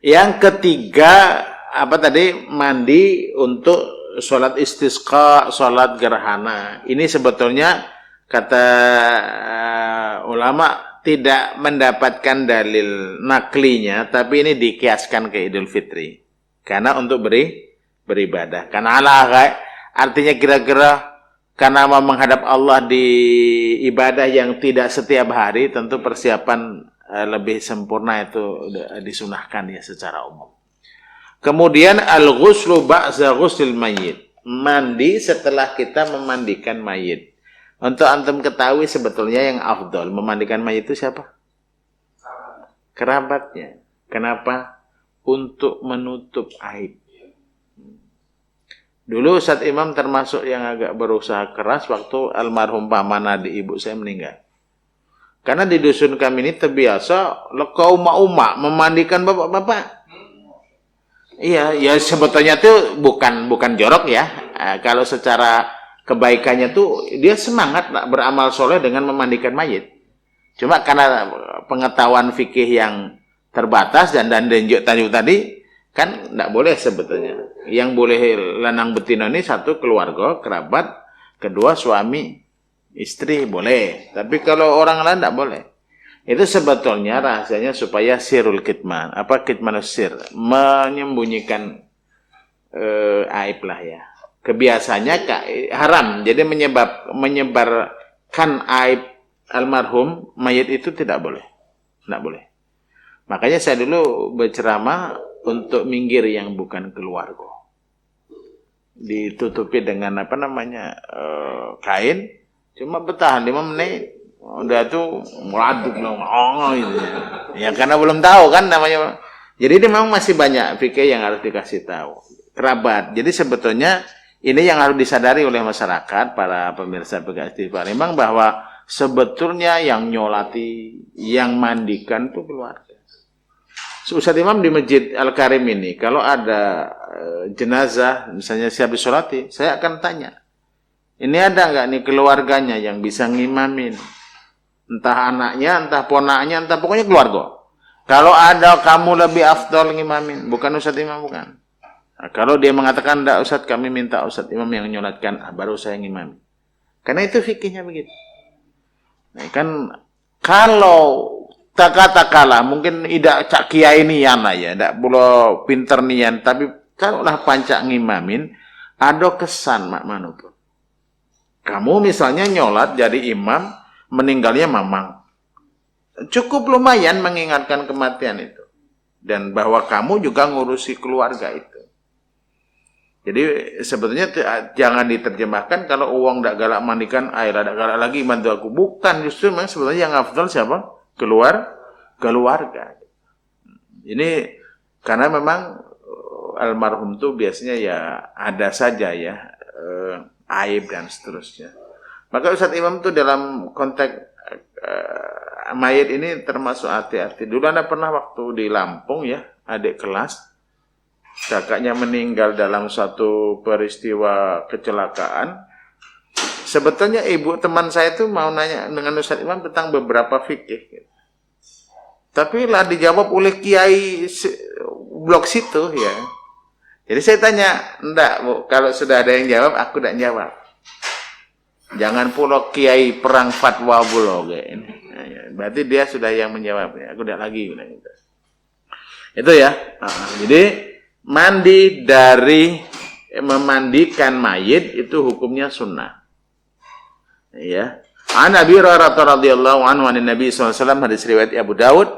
yang ketiga mandi untuk sholat istisqa, sholat gerhana. Ini sebetulnya kata ulama tidak mendapatkan dalil naklinya, tapi ini dikiaskan ke Idul Fitri. Karena untuk beribadah. Karena artinya kira-kira karena mau menghadap Allah di ibadah yang tidak setiap hari, tentu persiapan lebih sempurna itu disunahkan ya secara umum. Kemudian al-ghuslu ba'da ghuslil mayyit. Mandi setelah kita memandikan mayit. Untuk antum ketahui sebetulnya yang afdol memandikan mayit itu siapa? Kerabatnya. Kenapa? Untuk menutup aib. Dulu Ustaz Imam termasuk yang agak berusaha keras waktu almarhum paman adik ibu saya meninggal. Karena di dusun kami ini terbiasa lekau umak memandikan bapak-bapak. Iya, ya sebetulnya itu bukan jorok ya. Kalau secara kebaikannya tuh dia semangat beramal soleh dengan memandikan mayit. Cuma karena pengetahuan fikih yang terbatas dan denjuk tadi kan tidak boleh sebetulnya. Yang boleh lanang betina ini satu keluarga, kerabat, kedua suami, istri boleh. Tapi kalau orang lain tidak boleh. Itu sebetulnya rahasianya supaya sirul kitman. Apa kitmanus sir? Menyembunyikan aib lah ya. Kebiasaannya haram. Jadi menyebarkan aib almarhum mayit itu tidak boleh. Tidak boleh. Makanya saya dulu berceramah untuk minggir yang bukan keluarga. Ditutupi dengan kain. Cuma bertahan 5 menit. Udah tuh meladuk gitu. Ya karena belum tahu kan namanya. Jadi ini memang masih banyak fikih yang harus dikasih tahu. Kerabat. Jadi sebetulnya ini yang harus disadari oleh masyarakat, para pemirsa PKS TV Palembang, bahwa sebetulnya yang nyolati, yang mandikan itu keluarga. Ustaz Imam di Masjid Al-Karim ini, kalau ada jenazah, misalnya siap disolati, saya akan tanya, ini ada nggak nih keluarganya yang bisa ngimamin? Entah anaknya, entah ponaknya, entah pokoknya keluarga. Kalau ada kamu lebih afdol ngimamin, bukan Ustaz Imam, bukan. Nah, kalau dia mengatakan, enggak Ustaz, kami minta Ustaz Imam yang nyolatkan, baru saya ngimamin. Karena itu fikihnya begitu. Nah, kan kalau katakanlah mungkin tidak cak kiai nian ya, tidak pula pinter nian, tapi kalaulah pancak ngimamin, ada kesan mak manupun. Kamu misalnya nyolat jadi imam, meninggalnya mamang. Cukup lumayan mengingatkan kematian itu. Dan bahwa kamu juga ngurusi keluarga itu. Jadi sebetulnya jangan diterjemahkan kalau uang tidak galak mandikan, air tidak galak lagi bantu aku. Bukan, justru memang sebetulnya yang afdal siapa? Keluarga. Ini karena memang almarhum itu biasanya ya ada saja ya aib dan seterusnya. Maka Ustaz Imam itu dalam konteks mayit ini termasuk hati-hati. Dulu Anda pernah waktu di Lampung ya, adik kelas, kakaknya meninggal dalam suatu peristiwa kecelakaan. Sebetulnya ibu teman saya itu mau nanya dengan Ustaz Imam tentang beberapa fikih. Tapi lah dijawab oleh kiai blok situ ya. Jadi saya tanya, enggak Bu, kalau sudah ada yang jawab, aku tidak jawab. Jangan pula kiai perang fatwa pula kayak ini. Nah, ya, berarti dia sudah yang menjawabnya. Aku tidak lagi. Gitu. Itu ya. Jadi mandi dari memandikan mayit itu hukumnya sunnah. Ya. An Abi Hurairah radhiyallahu anhu an Nabi sallallahu alaihi wasallam, hadis riwayat Abu Daud,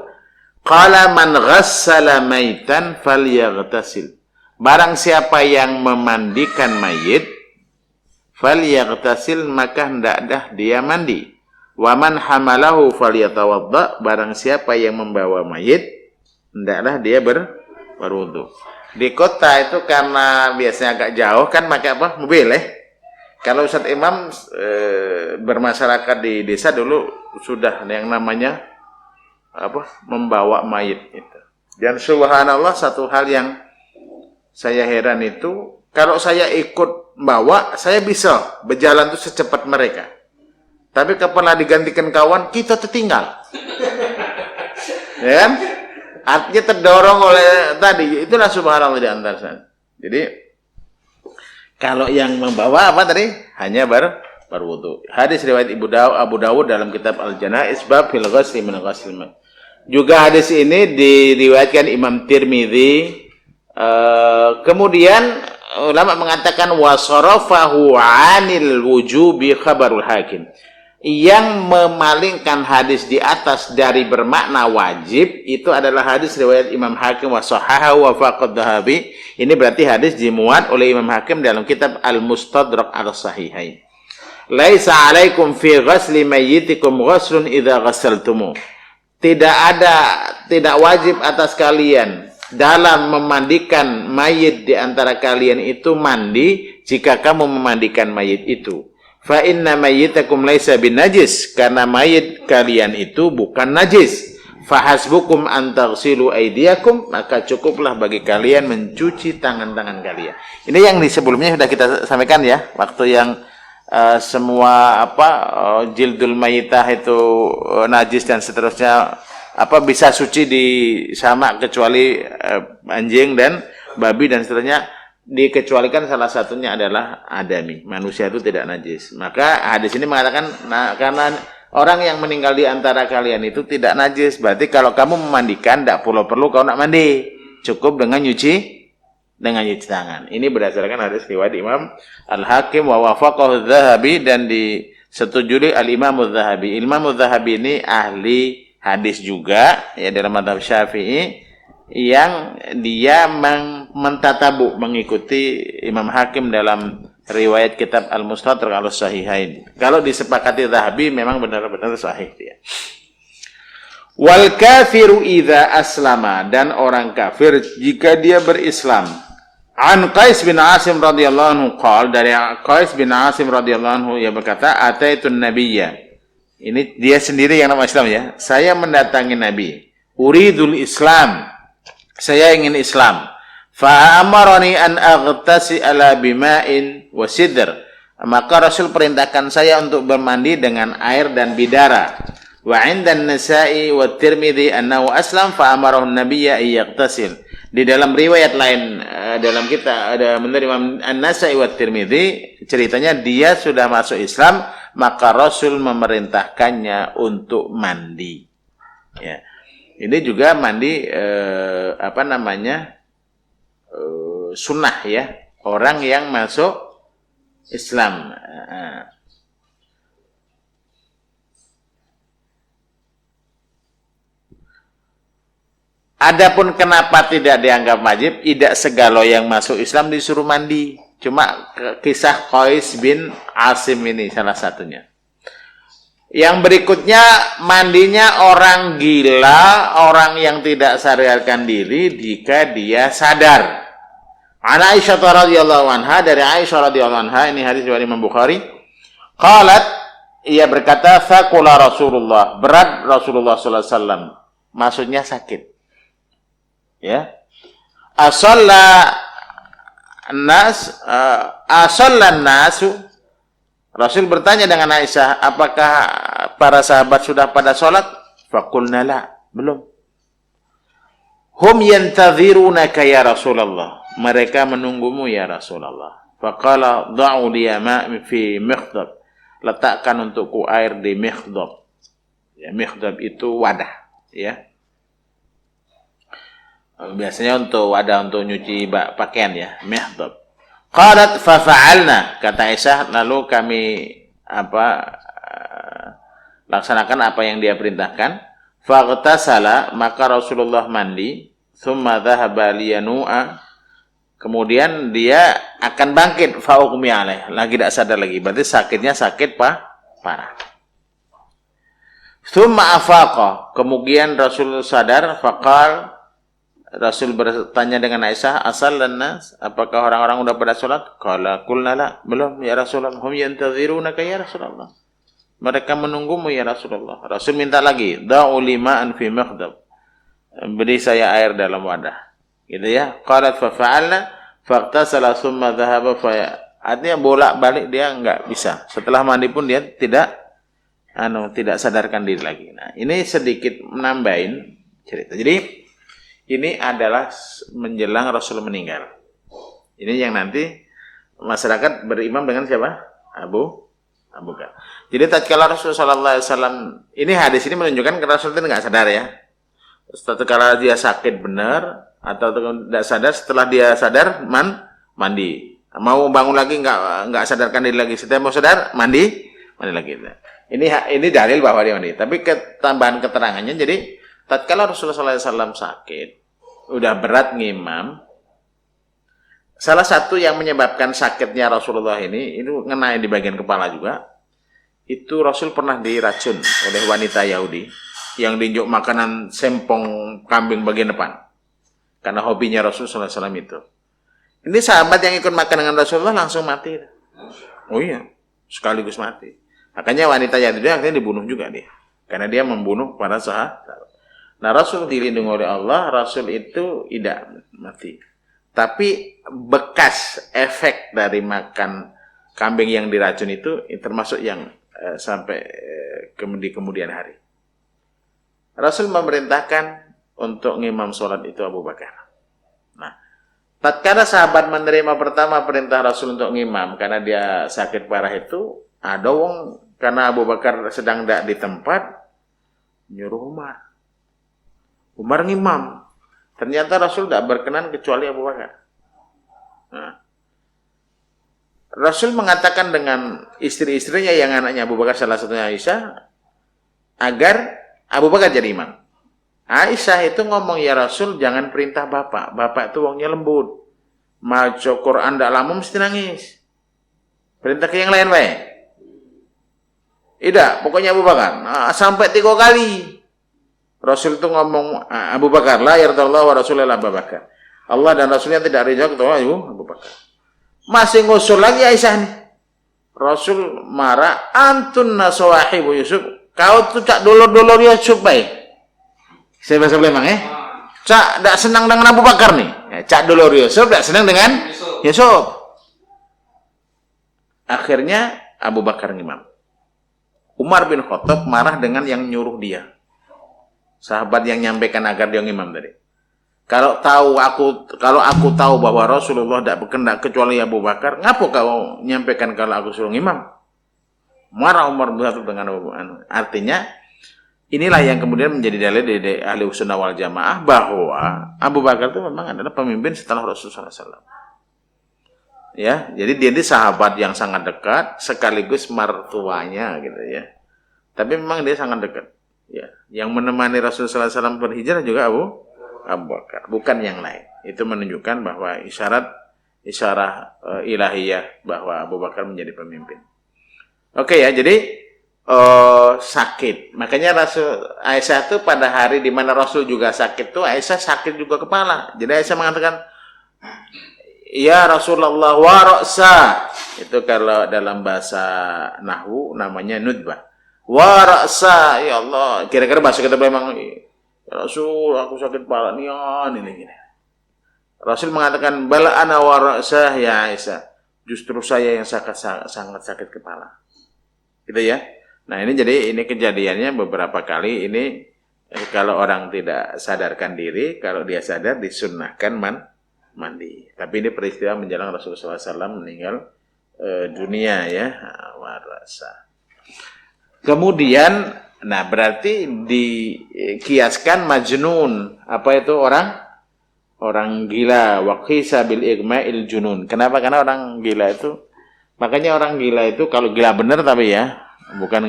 qala man ghassala maitan falyaghtasil. Barang siapa yang memandikan mayit, falyaghtasil, maka hendaklah dia mandi. Wa man hamalahu falyatawadda. Barang siapa yang membawa mayit, hendaklah dia berwudu. Di kota itu karena biasanya agak jauh kan pakai apa? Mobil ya. Kalau Ustaz Imam bermasyarakat di desa dulu sudah yang namanya apa? Membawa mayit itu. Dan subhanallah satu hal yang saya heran itu, kalau saya ikut bawa, saya bisa berjalan itu secepat mereka. Tapi kapan digantikan kawan, kita tertinggal. Ya kan? Artinya terdorong oleh tadi, itulah subhanallah di antara sana. Jadi kalau yang membawa apa tadi? Hanya berwudu. Hadis riwayat Abu Dawud dalam kitab Al-Janaiz bab fil ghusli min ghuslil mayit. Juga hadis ini diriwayatkan Imam Tirmidzi. Kemudian ulama mengatakan wasarafahu 'anil wujubi khabarul hakim. Yang memalingkan hadis di atas dari bermakna wajib itu adalah hadis riwayat Imam Hakim wa sahahahu wa faqad Dhahabi. Ini berarti hadis dimuat oleh Imam Hakim dalam kitab Al-Mustadrak al-Sahihain. Laisa 'alaikum fi ghasli mayyitikum ghuslun idza ghassaltumu. Tidak wajib atas kalian dalam memandikan mayit di antara kalian itu mandi jika kamu memandikan mayit itu. Fa inna mayyitakum laisa binajis, karena mayit kalian itu bukan najis. Fa hasbukum an taghsilu aydiyakum, maka cukuplah bagi kalian mencuci tangan-tangan kalian. Ini yang di sebelumnya sudah kita sampaikan ya, waktu yang semua jildul mayitah itu najis dan seterusnya bisa suci di sama kecuali anjing dan babi dan seterusnya. Dikecualikan salah satunya adalah adami, manusia itu tidak najis. Maka hadis ini mengatakan, karena orang yang meninggal di antara kalian itu tidak najis, berarti kalau kamu memandikan tidak perlu kau nak mandi, cukup dengan nyuci tangan. Ini berdasarkan hadis riwayat Imam Al-Hakim wa wafaqahu Dhahabi, dan disetujui al-Imam Dhahabi. Imam Dhahabi ini ahli hadis juga ya dalam mazhab Syafi'i, yang dia mentatabu mengikuti Imam Hakim dalam riwayat kitab Al-Mustadrak al-Sahihain. Kalau disepakati Dhahabi memang benar-benar sahih dia. Wal kafiru idza aslama, dan orang kafir jika dia berislam. An Qais bin Asim radhiyallahu anhu qala, dari Qais bin Asim radhiyallahu anhu ia berkata, ataitun nabiyya. Ini dia sendiri yang nama Islam ya. Saya mendatangi Nabi. Uridul Islam. Saya ingin Islam. Fa amarani an aghtasi ala bima'in wa sidr. Maka Rasul perintahkan saya untuk bermandi dengan air dan bidara. Wa 'inda an-Nasa'i wa Tirmidzi annahu aslam fa amarahu an-nabiyya yaghtasil. Di dalam riwayat lain dalam kita ada menurut Imam An-Nasa'i wa Tirmidzi ceritanya dia sudah masuk Islam, maka Rasul memerintahkannya untuk mandi. Ya. Ini juga mandi sunnah ya, orang yang masuk Islam. Adapun kenapa tidak dianggap wajib, tidak segala yang masuk Islam disuruh mandi. Cuma kisah Qais bin Asim ini salah satunya. Yang berikutnya mandinya orang gila, orang yang tidak sadarkan diri jika dia sadar. An Aisyah radhiyallahu anha, dari Aisyah radhiyallahu anha, ini hadis riwayat Imam Bukhari. Qalat, ia berkata, faqula Rasulullah, berat Rasulullah sallallahu alaihi wasallam. Maksudnya sakit. Ya. Asallan nasu. Rasul bertanya dengan Aisyah, apakah para sahabat sudah pada sholat? Faqulna la, belum. Hum yantadhirunaka ya Rasulullah. Mereka menunggumu ya Rasulullah. Faqala da'u liya ma' fi mikhdab. Letakkan untukku air di mikhdab. Ya, mikhdab itu wadah, ya. Biasanya untuk wadah untuk nyuci pakaian ya, mikhdab. Qalat fa fa'alna, kata Aisyah, lalu kami laksanakan apa yang dia perintahkan. Faghtasala, maka Rasulullah mandi, thumma dhahaba liyanu'a, kemudian dia akan bangkit, fa ughmi alaih, lagi tidak sadar lagi, berarti sakitnya sakit parah. Thumma afaqa, kemudian Rasul sadar, faqal, Rasul bertanya dengan Aisyah, asallan nas, apakah orang-orang sudah pada sholat? Qala qulna la, belum ya Rasulullah. Hum yantadhirunaka ya Rasulullah. Mereka menunggumu ya Rasulullah. Rasul minta lagi, da'u lima'an fi mikhdab. Beri saya air dalam wadah. Gitu ya. Qalat fa fa'alna faqtasala thumma dhahaba fa, artinya bolak-balik dia enggak bisa. Setelah mandi pun dia tidak sadarkan diri lagi. Nah, ini sedikit menambahin cerita. Jadi ini adalah menjelang Rasul meninggal. Ini yang nanti masyarakat berimam dengan siapa? Abu Abu Bakar. Jadi tatkala Rasulullah sallallahu alaihi wasallam, ini hadis ini menunjukkan ke Rasul itu enggak sadar ya. Tatkala dia sakit benar atau tidak sadar, setelah dia sadar mandi. Mau bangun lagi enggak sadarkan diri lagi. Setelah mau sadar mandi lagi. Ini dalil bahwa dia mandi. Tapi tambahan keterangannya, jadi tatkala Rasulullah sallallahu alaihi wasallam sakit, udah berat ngimam, salah satu yang menyebabkan sakitnya Rasulullah ini, itu ngenai di bagian kepala juga. Itu Rasul pernah diracun oleh wanita Yahudi yang diinjuk makanan sempong kambing bagian depan. Karena hobinya Rasulullah SAW itu. Ini sahabat yang ikut makan dengan Rasulullah langsung mati. Oh iya, sekaligus mati. Makanya wanita Yahudi akhirnya dibunuh juga dia. Karena dia membunuh para sahabat. Nah, Rasul dilindungi oleh Allah, Rasul itu tidak mati. Tapi bekas efek dari makan kambing yang diracun itu termasuk yang sampai di kemudian hari. Rasul memerintahkan untuk ngimam sholat itu Abu Bakar. Nah, tatkala sahabat menerima pertama perintah Rasul untuk ngimam karena dia sakit parah itu, ada wong karena Abu Bakar sedang tidak di tempat, nyuruh Umar ngimam. Ternyata Rasul tidak berkenan kecuali Abu Bakar. Nah, Rasul mengatakan dengan istri-istrinya yang anaknya Abu Bakar, salah satunya Aisyah, agar Abu Bakar jadi imam. Aisyah itu ngomong, ya Rasul jangan perintah bapak. Bapak itu wongnya lembut. Maca Quran tidak lama mesti nangis. Perintah ke yang lain baik. Tidak, pokoknya Abu Bakar. Nah, sampai 3 kali. Rasul itu ngomong, Abu Bakar, la yardallahu wa rasulullah Abu Bakar. Allah dan Rasulnya tidak ridha ketua Abu Bakar. Masih ngusul lagi Aisyah nih. Rasul marah, antun nasawahibu Yusuf. Kau tuh cak dolor-dolor Yusuf baik. Saya bahasa Palembang ya. Cak tidak senang dengan Abu Bakar nih. Cak dolor Yusuf tidak senang dengan Yusuf. Akhirnya Abu Bakar ngimam. Umar bin Khattab marah dengan yang nyuruh dia. Sahabat yang nyampaikan agar dia ngimam tadi. Kalau aku tahu bahwa Rasulullah tidak berkehendak kecuali Abu Bakar, ngapa kau nyampaikan kalau aku suruh ngimam? Marah Umar bin Khattab dengan Abu Bakar. Artinya inilah yang kemudian menjadi dalil dari ahli sunnah wal jamaah bahwa Abu Bakar itu memang adalah pemimpin setelah Rasulullah SAW. Ya, jadi dia ini sahabat yang sangat dekat sekaligus mertuanya gitu ya. Tapi memang dia sangat dekat. Ya, yang menemani Rasulullah SAW berhijrah juga Abu Bakar, bukan yang lain. Itu menunjukkan bahwa isyarat ilahiyah bahwa Abu Bakar menjadi pemimpin. Oke ya, jadi sakit. Makanya Rasul Aisyah itu pada hari di mana Rasul juga sakit tuh Aisyah sakit juga kepala. Jadi Aisyah mengatakan, ya Rasulullah wa ra'sa. Itu kalau dalam bahasa nahwu namanya nudbah. Wa ra'sa, ya Allah. Kira-kira bahasa kita memang, ya Rasul, aku sakit kepala nih, ini. Rasul mengatakan, bala ana wa ra'sa ya Aisyah. Justru saya yang sangat sakit kepala. Gitu ya. Nah, ini jadi ini kejadiannya beberapa kali ini kalau orang tidak sadarkan diri, kalau dia sadar disunnahkan mandi. Tapi ini peristiwa menjelang Rasulullah SAW meninggal dunia ya, wa ra'sa. Kemudian, nah berarti dikiaskan majnun. Apa itu orang gila. Waqisa bil igma'il junun. Kenapa? Karena orang gila itu, makanya orang gila itu kalau gila benar tapi ya, bukan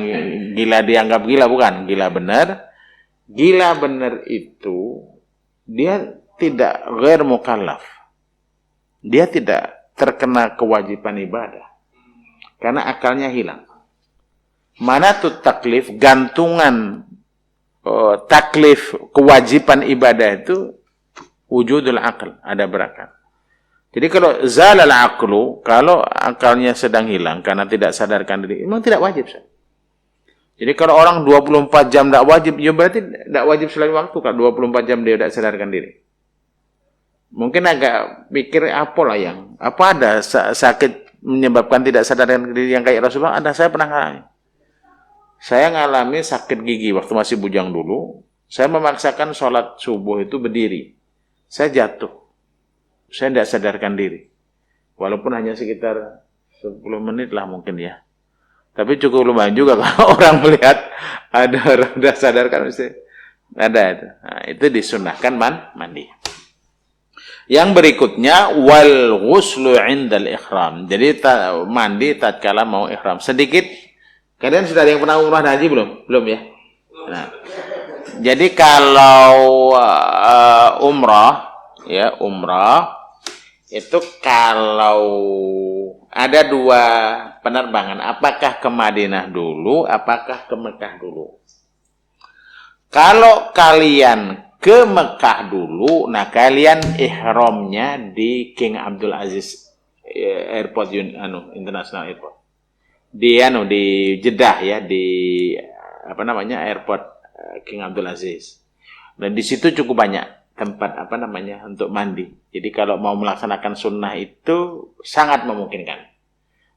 gila dianggap gila, bukan. Gila benar. Gila benar itu, dia tidak ghair mukallaf. Dia tidak terkena kewajiban ibadah. Karena akalnya hilang. Mana tuh taklif, gantungan taklif kewajiban ibadah itu wujudul akal, ada berakal. Jadi kalau zalal aqlu, kalau akalnya sedang hilang karena tidak sadarkan diri, memang tidak wajib. Jadi kalau orang 24 jam tidak wajib, ya berarti tidak wajib selain waktu kan 24 jam dia tidak sadarkan diri. Mungkin agak pikir apa ada sakit menyebabkan tidak sadarkan diri yang kayak Rasulullah? Ada, saya pernah ngalami. Saya ngalami sakit gigi waktu masih bujang dulu. Saya memaksakan sholat subuh itu berdiri. Saya jatuh. Saya tidak sadarkan diri. Walaupun hanya sekitar 10 menit lah mungkin ya. Tapi cukup lumayan juga kalau orang melihat ada orang udah sadar kan mesti ada itu. Nah, itu disunahkan mandi. Yang berikutnya wal ghuslu 'indal ihram. Jadi mandi tatkala mau ihram. Sedikit kalian sudah ada yang pernah umrah dan haji belum? Belum ya? Nah, jadi kalau umrah itu kalau ada dua penerbangan, apakah ke Madinah dulu, apakah ke Mekah dulu. Kalau kalian ke Mekah dulu, nah kalian ihramnya di King Abdul Aziz Airport International Airport. Di Jeddah ya, di Airport King Abdul Aziz. Dan di situ cukup banyak tempat untuk mandi. Jadi kalau mau melaksanakan sunnah itu sangat memungkinkan.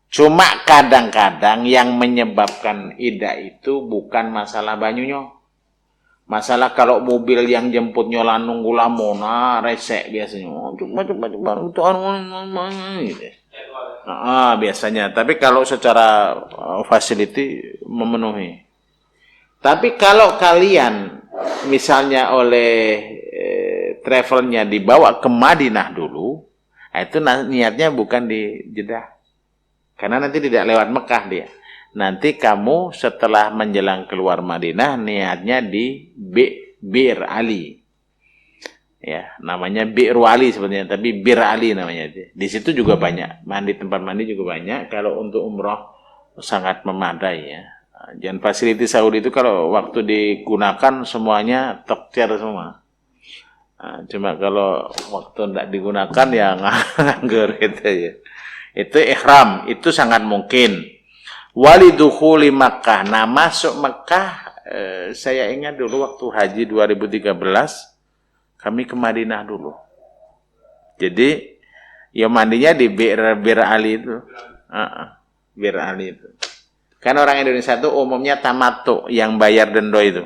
Cuma kadang-kadang yang menyebabkan ida itu bukan masalah banyunya. Masalah kalau mobil yang jemputnya nunggu lama, resek biasanya. Coba itu gitu. Biasanya. Tapi kalau secara facility memenuhi. Tapi kalau kalian misalnya oleh travelnya dibawa ke Madinah dulu, itu niatnya bukan di Jeddah. Karena nanti tidak lewat Mekah dia. Nanti kamu setelah menjelang keluar Madinah, niatnya di Bir Ali. Ya, namanya Bi'ru Ali sebenarnya, tapi Bir Ali namanya. Di situ juga banyak, tempat mandi juga banyak. Kalau untuk umrah sangat memadai ya. Dan fasilitas Saudi itu kalau waktu digunakan semuanya tertiar semua. Cuma kalau waktu tidak digunakan ya nganggur gitu ya. Itu ihram, itu sangat mungkin. Walidukhuli Makkah. Nah, masuk Makkah, saya ingat dulu waktu haji 2013, kami ke Madinah dulu. Jadi, ya mandinya di Bir Ali itu. Bir Ali itu. Kan orang Indonesia itu umumnya tamattu, yang bayar denda itu.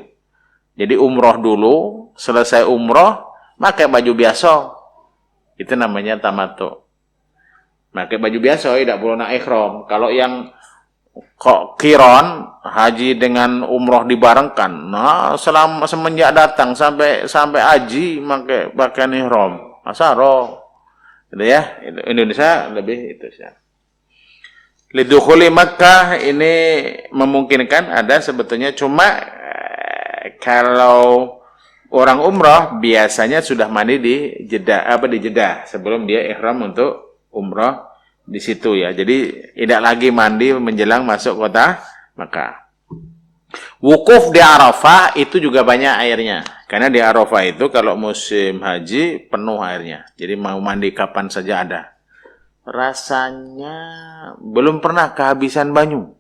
Jadi umroh dulu, selesai umroh, pakai baju biasa. Itu namanya tamattu. Pakai baju biasa, tidak perlu nak ihram. Kalau yang kok kiron, haji dengan umroh dibarengkan. Nah, semenjak datang sampai haji pakai pakaian ihram. Asaro. Gitu ya. Indonesia lebih itu sih. Lidukhuli Makkah ini memungkinkan ada sebetulnya, cuma kalau orang umrah biasanya sudah mandi di Jeddah sebelum dia ihram untuk umrah di situ ya. Jadi tidak lagi mandi menjelang masuk kota Makkah. Wukuf di Arafah itu juga banyak airnya. Karena di Arafah itu kalau musim haji penuh airnya. Jadi mau mandi kapan saja ada. Rasanya belum pernah kehabisan banyu.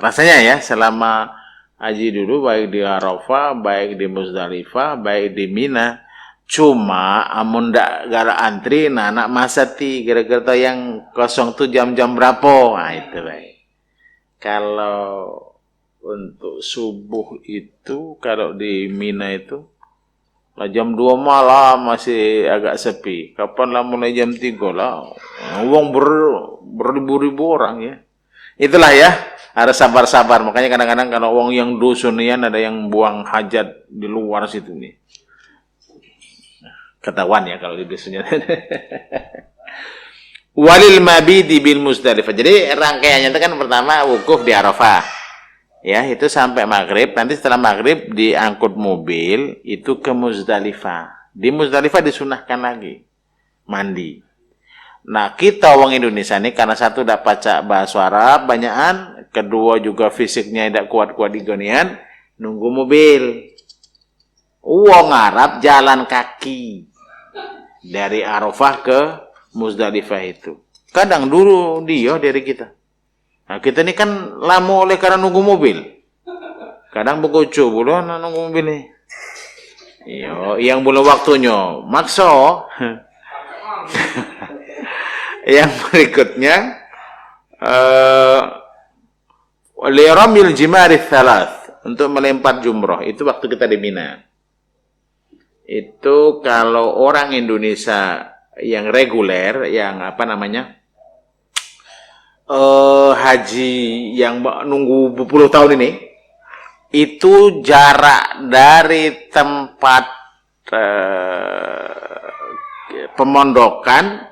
Rasanya ya, selama haji dulu, baik di Arafah, baik di Muzdalifah, baik di Mina. Cuma, amun ndak gara antri, nah anak masati, kira-kira yang kosong tuh jam-jam berapa? Nah, itu baik. Kalau untuk subuh itu, kalau di Mina itu, jam 2 malam masih agak sepi. Kapan lah mulai jam 3 lah. Uang beribu-ribu orang ya. Itulah ya, harus sabar-sabar. Makanya kadang-kadang kalau uang yang dusunian ada yang buang hajat di luar situ nih. Ketahuan ya kalau di dusunnya. Walil mabidi bil Muzdalifah. Jadi rangkaiannya itu kan pertama wukuf di Arafah. Ya, itu sampai maghrib. Nanti setelah maghrib diangkut mobil itu ke Muzdalifah. Di Muzdalifah disunahkan lagi mandi. Nah, kita orang Indonesia ini karena satu dapat baca bahasa Arab banyakan, kedua juga fisiknya tidak kuat-kuat di gonian, nunggu mobil. Wong Arab jalan kaki dari Arafah ke Muzdalifah itu. Kadang dulu dia dari kita. Nah, kita ini kan lama oleh karena nunggu mobil. Kadang begoco bulan nunggu mobil nih. Iya, yang belum waktunya makso. Yang berikutnya liramil jimari thalath, untuk melempar jumroh. Itu waktu kita di Mina. Itu kalau orang Indonesia yang reguler, yang haji yang nunggu berpuluh tahun ini, itu jarak dari tempat pemondokan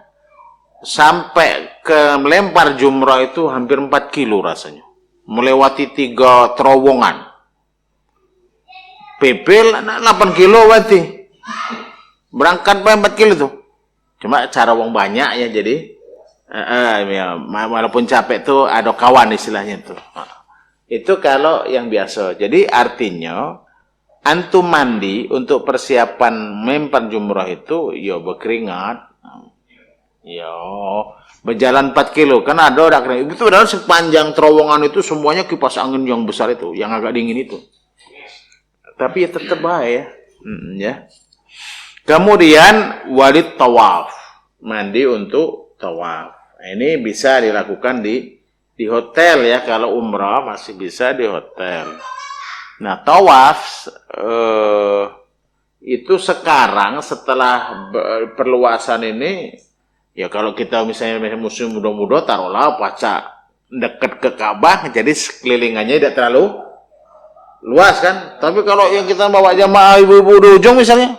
sampai ke melempar jumrah itu hampir 4 kilo rasanya. Melewati 3 terowongan. PP 8 kilo berarti. Berangkat 4 kilo tuh. Cuma cara wong banyak ya, jadi ya, walaupun capek tuh ada kawan istilahnya tuh. Itu kalau yang biasa. Jadi artinya antum mandi untuk persiapan melempar jumrah itu ya berkeringat. Ya, berjalan 4 kilo. Kan ada orang keringat. Itu padahal sepanjang terowongan itu semuanya kipas angin yang besar itu, yang agak dingin itu. Tapi ya tetap bahaya. Ya. Kemudian walid tawaf. Mandi untuk tawaf. Ini bisa dilakukan di hotel ya. Kalau umrah masih bisa di hotel. Nah, tawaf itu sekarang setelah perluasan ini, ya kalau kita misalnya musim muda-muda, taruhlah paca dekat ke Ka'bah, jadi sekelilingannya tidak terlalu luas kan. Tapi kalau yang kita bawa jamaah ibu-ibu di ujung misalnya,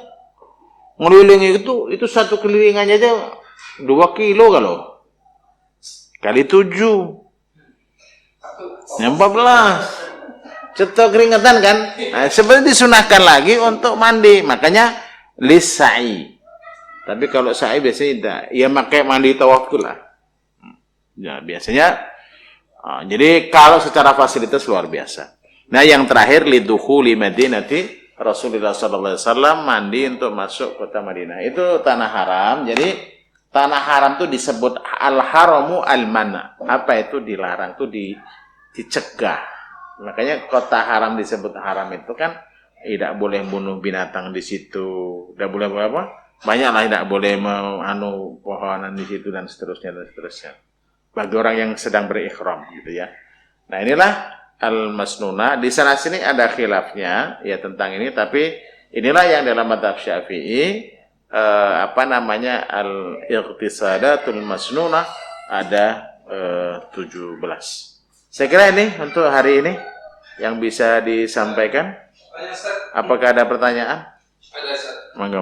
ngelilingi itu satu kelilingannya aja 2 kilo kalau kali 7 yang 14 cetok keringatan kan. Nah, sebenarnya disunahkan lagi untuk mandi, makanya lisai. Tapi kalau sa'i biasanya tidak, ya pakai mandi tawaf lah ya biasanya. Jadi kalau secara fasilitas luar biasa. Nah, yang terakhir lidukhuli Madinati Rasulullah SAW, mandi untuk masuk kota Madinah. Itu tanah haram. Jadi tanah haram itu disebut al-haramu al-mana. Apa itu dilarang? Itu dicegah. Makanya kota haram disebut haram itu kan tidak boleh bunuh binatang di situ, tidak boleh apa? Banyaklah tidak boleh pohonan di situ dan seterusnya. Bagi orang yang sedang berikhram gitu ya. Nah, inilah al-masnuna. Di sana sini ada khilafnya ya tentang ini, tapi inilah yang dalam mazhab Syafi'i al-iqtisadatul masnuna ada 17. Saya kira ini untuk hari ini yang bisa disampaikan. Apakah ada pertanyaan? Ada, Ustaz. Monggo.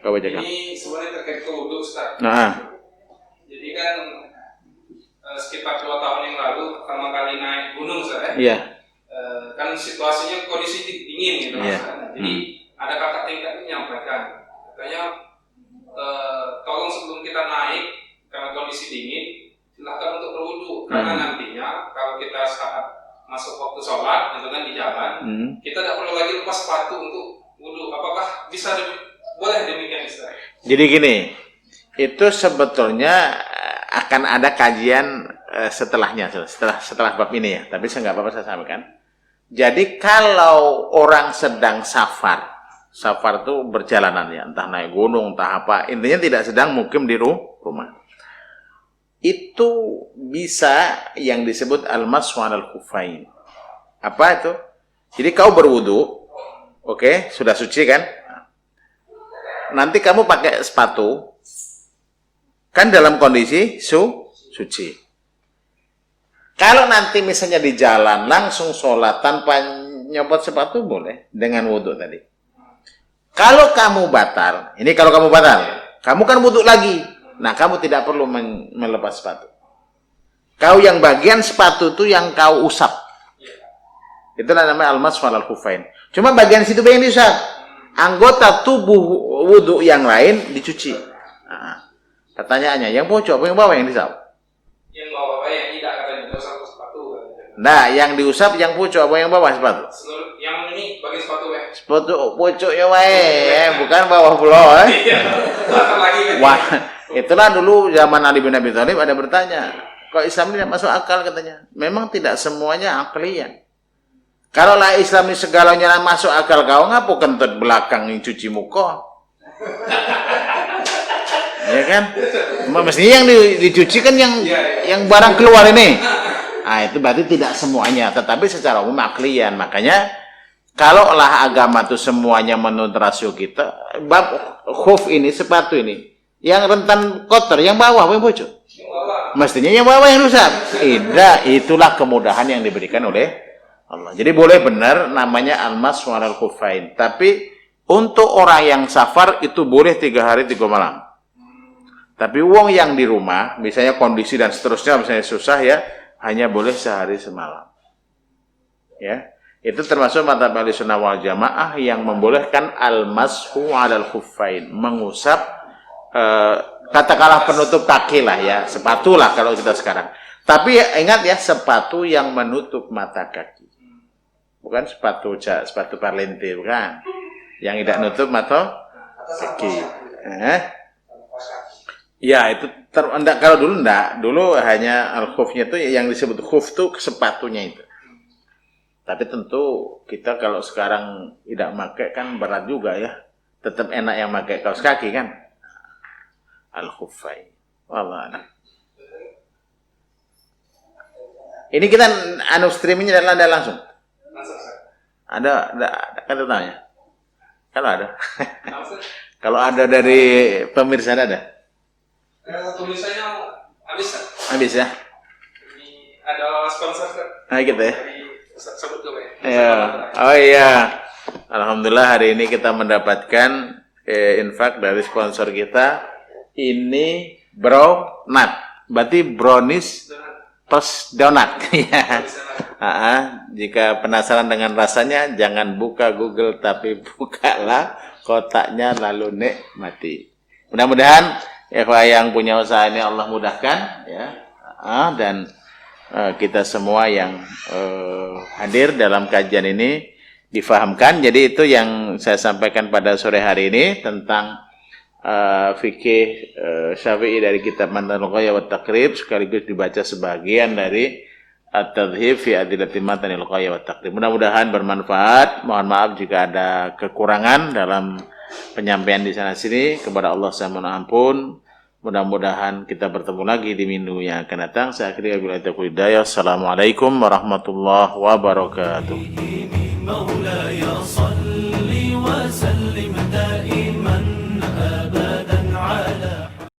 Kau bacakan. Ini sebenarnya terkait ke wudu, Ustaz. Nah. Jadi kan sekitar 2 tahun yang lalu pertama kali naik gunung, Ustaz ya. Iya. Kan situasinya kondisi dingin gitu, Iya. Ustaz. Jadi ada kakak tingkat yang menyampaikan, katanya tolong sebelum kita naik karena kondisi dingin, silakan untuk berwudu karena nantinya kalau kita saat masuk waktu sholat, itu kan di jalan, kita tidak perlu lagi lepas sepatu untuk wudu. Apakah bisa boleh demikian, Ustaz? Jadi gini, itu sebetulnya akan ada kajian setelahnya, setelah bab ini ya. Tapi saya nggak apa-apa saya sampaikan. Jadi kalau orang sedang safar itu berjalanan ya, entah naik gunung, entah apa, intinya tidak sedang mukim di rumah. Itu bisa yang disebut al-mashu 'alal khuffain. Apa itu? Jadi kau berwudu, oke, sudah suci kan? Nanti kamu pakai sepatu, kan dalam kondisi suci. Kalau nanti misalnya di jalan langsung sholat tanpa nyopot sepatu boleh dengan wudu tadi. Kalau kamu batal, kamu kan wudu lagi. Nah, kamu tidak perlu melepas sepatu. Kau yang bagian sepatu itu yang kau usap. Itulah namanya al-mashu 'alal khuffain. Cuma bagian situ yang diusap. Anggota tubuh wudu yang lain dicuci. Nah, pertanyaannya, yang pojok apa yang bawah yang diusap? Yang bawah yang tidak katanya usap sepatu. Nah, yang diusap yang pojok apa yang bawah sepatu? Yang ini bagian sepatu sepatu pojok ya wae, bukan bawah pulau Wah, itulah dulu zaman Ali bin Abi Thalib ada bertanya, kok Islam tidak masuk akal katanya. Memang tidak semuanya aklian. Kalau lah Islam ini segalanya masuk akal, kau ngapo kentut belakang yang cuci muka? Ya kan? Mestinya yang dicuci kan yang barang keluar ini. Nah, itu berarti tidak semuanya, tetapi secara umum aklian. Makanya kalaulah agama itu semuanya menurut rasio kita, bab khuf ini, sepatu ini, yang rentan kotor, yang bawah, yang pojok. Mestinya yang bawah yang rusak. Tidak, itulah kemudahan yang diberikan oleh Allah. Jadi boleh benar namanya almas walal khufain. Tapi untuk orang yang safar itu boleh 3 hari 3 malam. Tapi wong yang di rumah, misalnya kondisi dan seterusnya, misalnya susah ya, hanya boleh sehari semalam. Ya, itu termasuk madzhab Ahlussunnah wal Jamaah yang membolehkan al-mashu 'alal khuffain, mengusap katakanlah penutup kaki lah ya, sepatu lah kalau kita sekarang. Tapi ingat ya, sepatu yang menutup mata kaki. Bukan sepatu parlente, bukan. Yang tidak nutup mata kaki. Ya, itu kalau dulu enggak. Dulu hanya al-khufnya itu yang disebut khuf itu sepatunya itu. Tapi tentu kita kalau sekarang tidak pakai kan berat juga ya. Tetap enak yang pakai kaos kaki kan. Al-khuffai. Wallah. Ini kita streamingnya ada langsung. Ada kata tanya. Kalau ada. Kalau ada dari pemirsa ada. Tulisannya Habis ya. Ini ada sponsor Gitu ya. sebut dulu ya. Ya. Oh iya. Alhamdulillah hari ini kita mendapatkan infak dari sponsor kita. Ini Brownut. Berarti brownies plus donat. Ya. Jika penasaran dengan rasanya, jangan buka Google tapi bukalah kotaknya lalu nikmati. Mudah-mudahan yang punya usaha ini Allah mudahkan ya. Dan kita semua yang hadir dalam kajian ini difahamkan. Jadi itu yang saya sampaikan pada sore hari ini tentang fikih Syafi'i dari kitab Manhajul Ghayah wa Taqrib, sekaligus dibaca sebagian dari At-Tadhhib fi Adillati Manhajul Ghayah wa Taqrib. Mudah-mudahan bermanfaat. Mohon maaf jika ada kekurangan dalam penyampaian di sana sini. Kepada Allah saya mohon ampun. Mudah-mudahan kita bertemu lagi di minggu yang akan datang. Saya akhiri wabillahi taufiq hidayah. Assalamualaikum warahmatullahi wabarakatuh.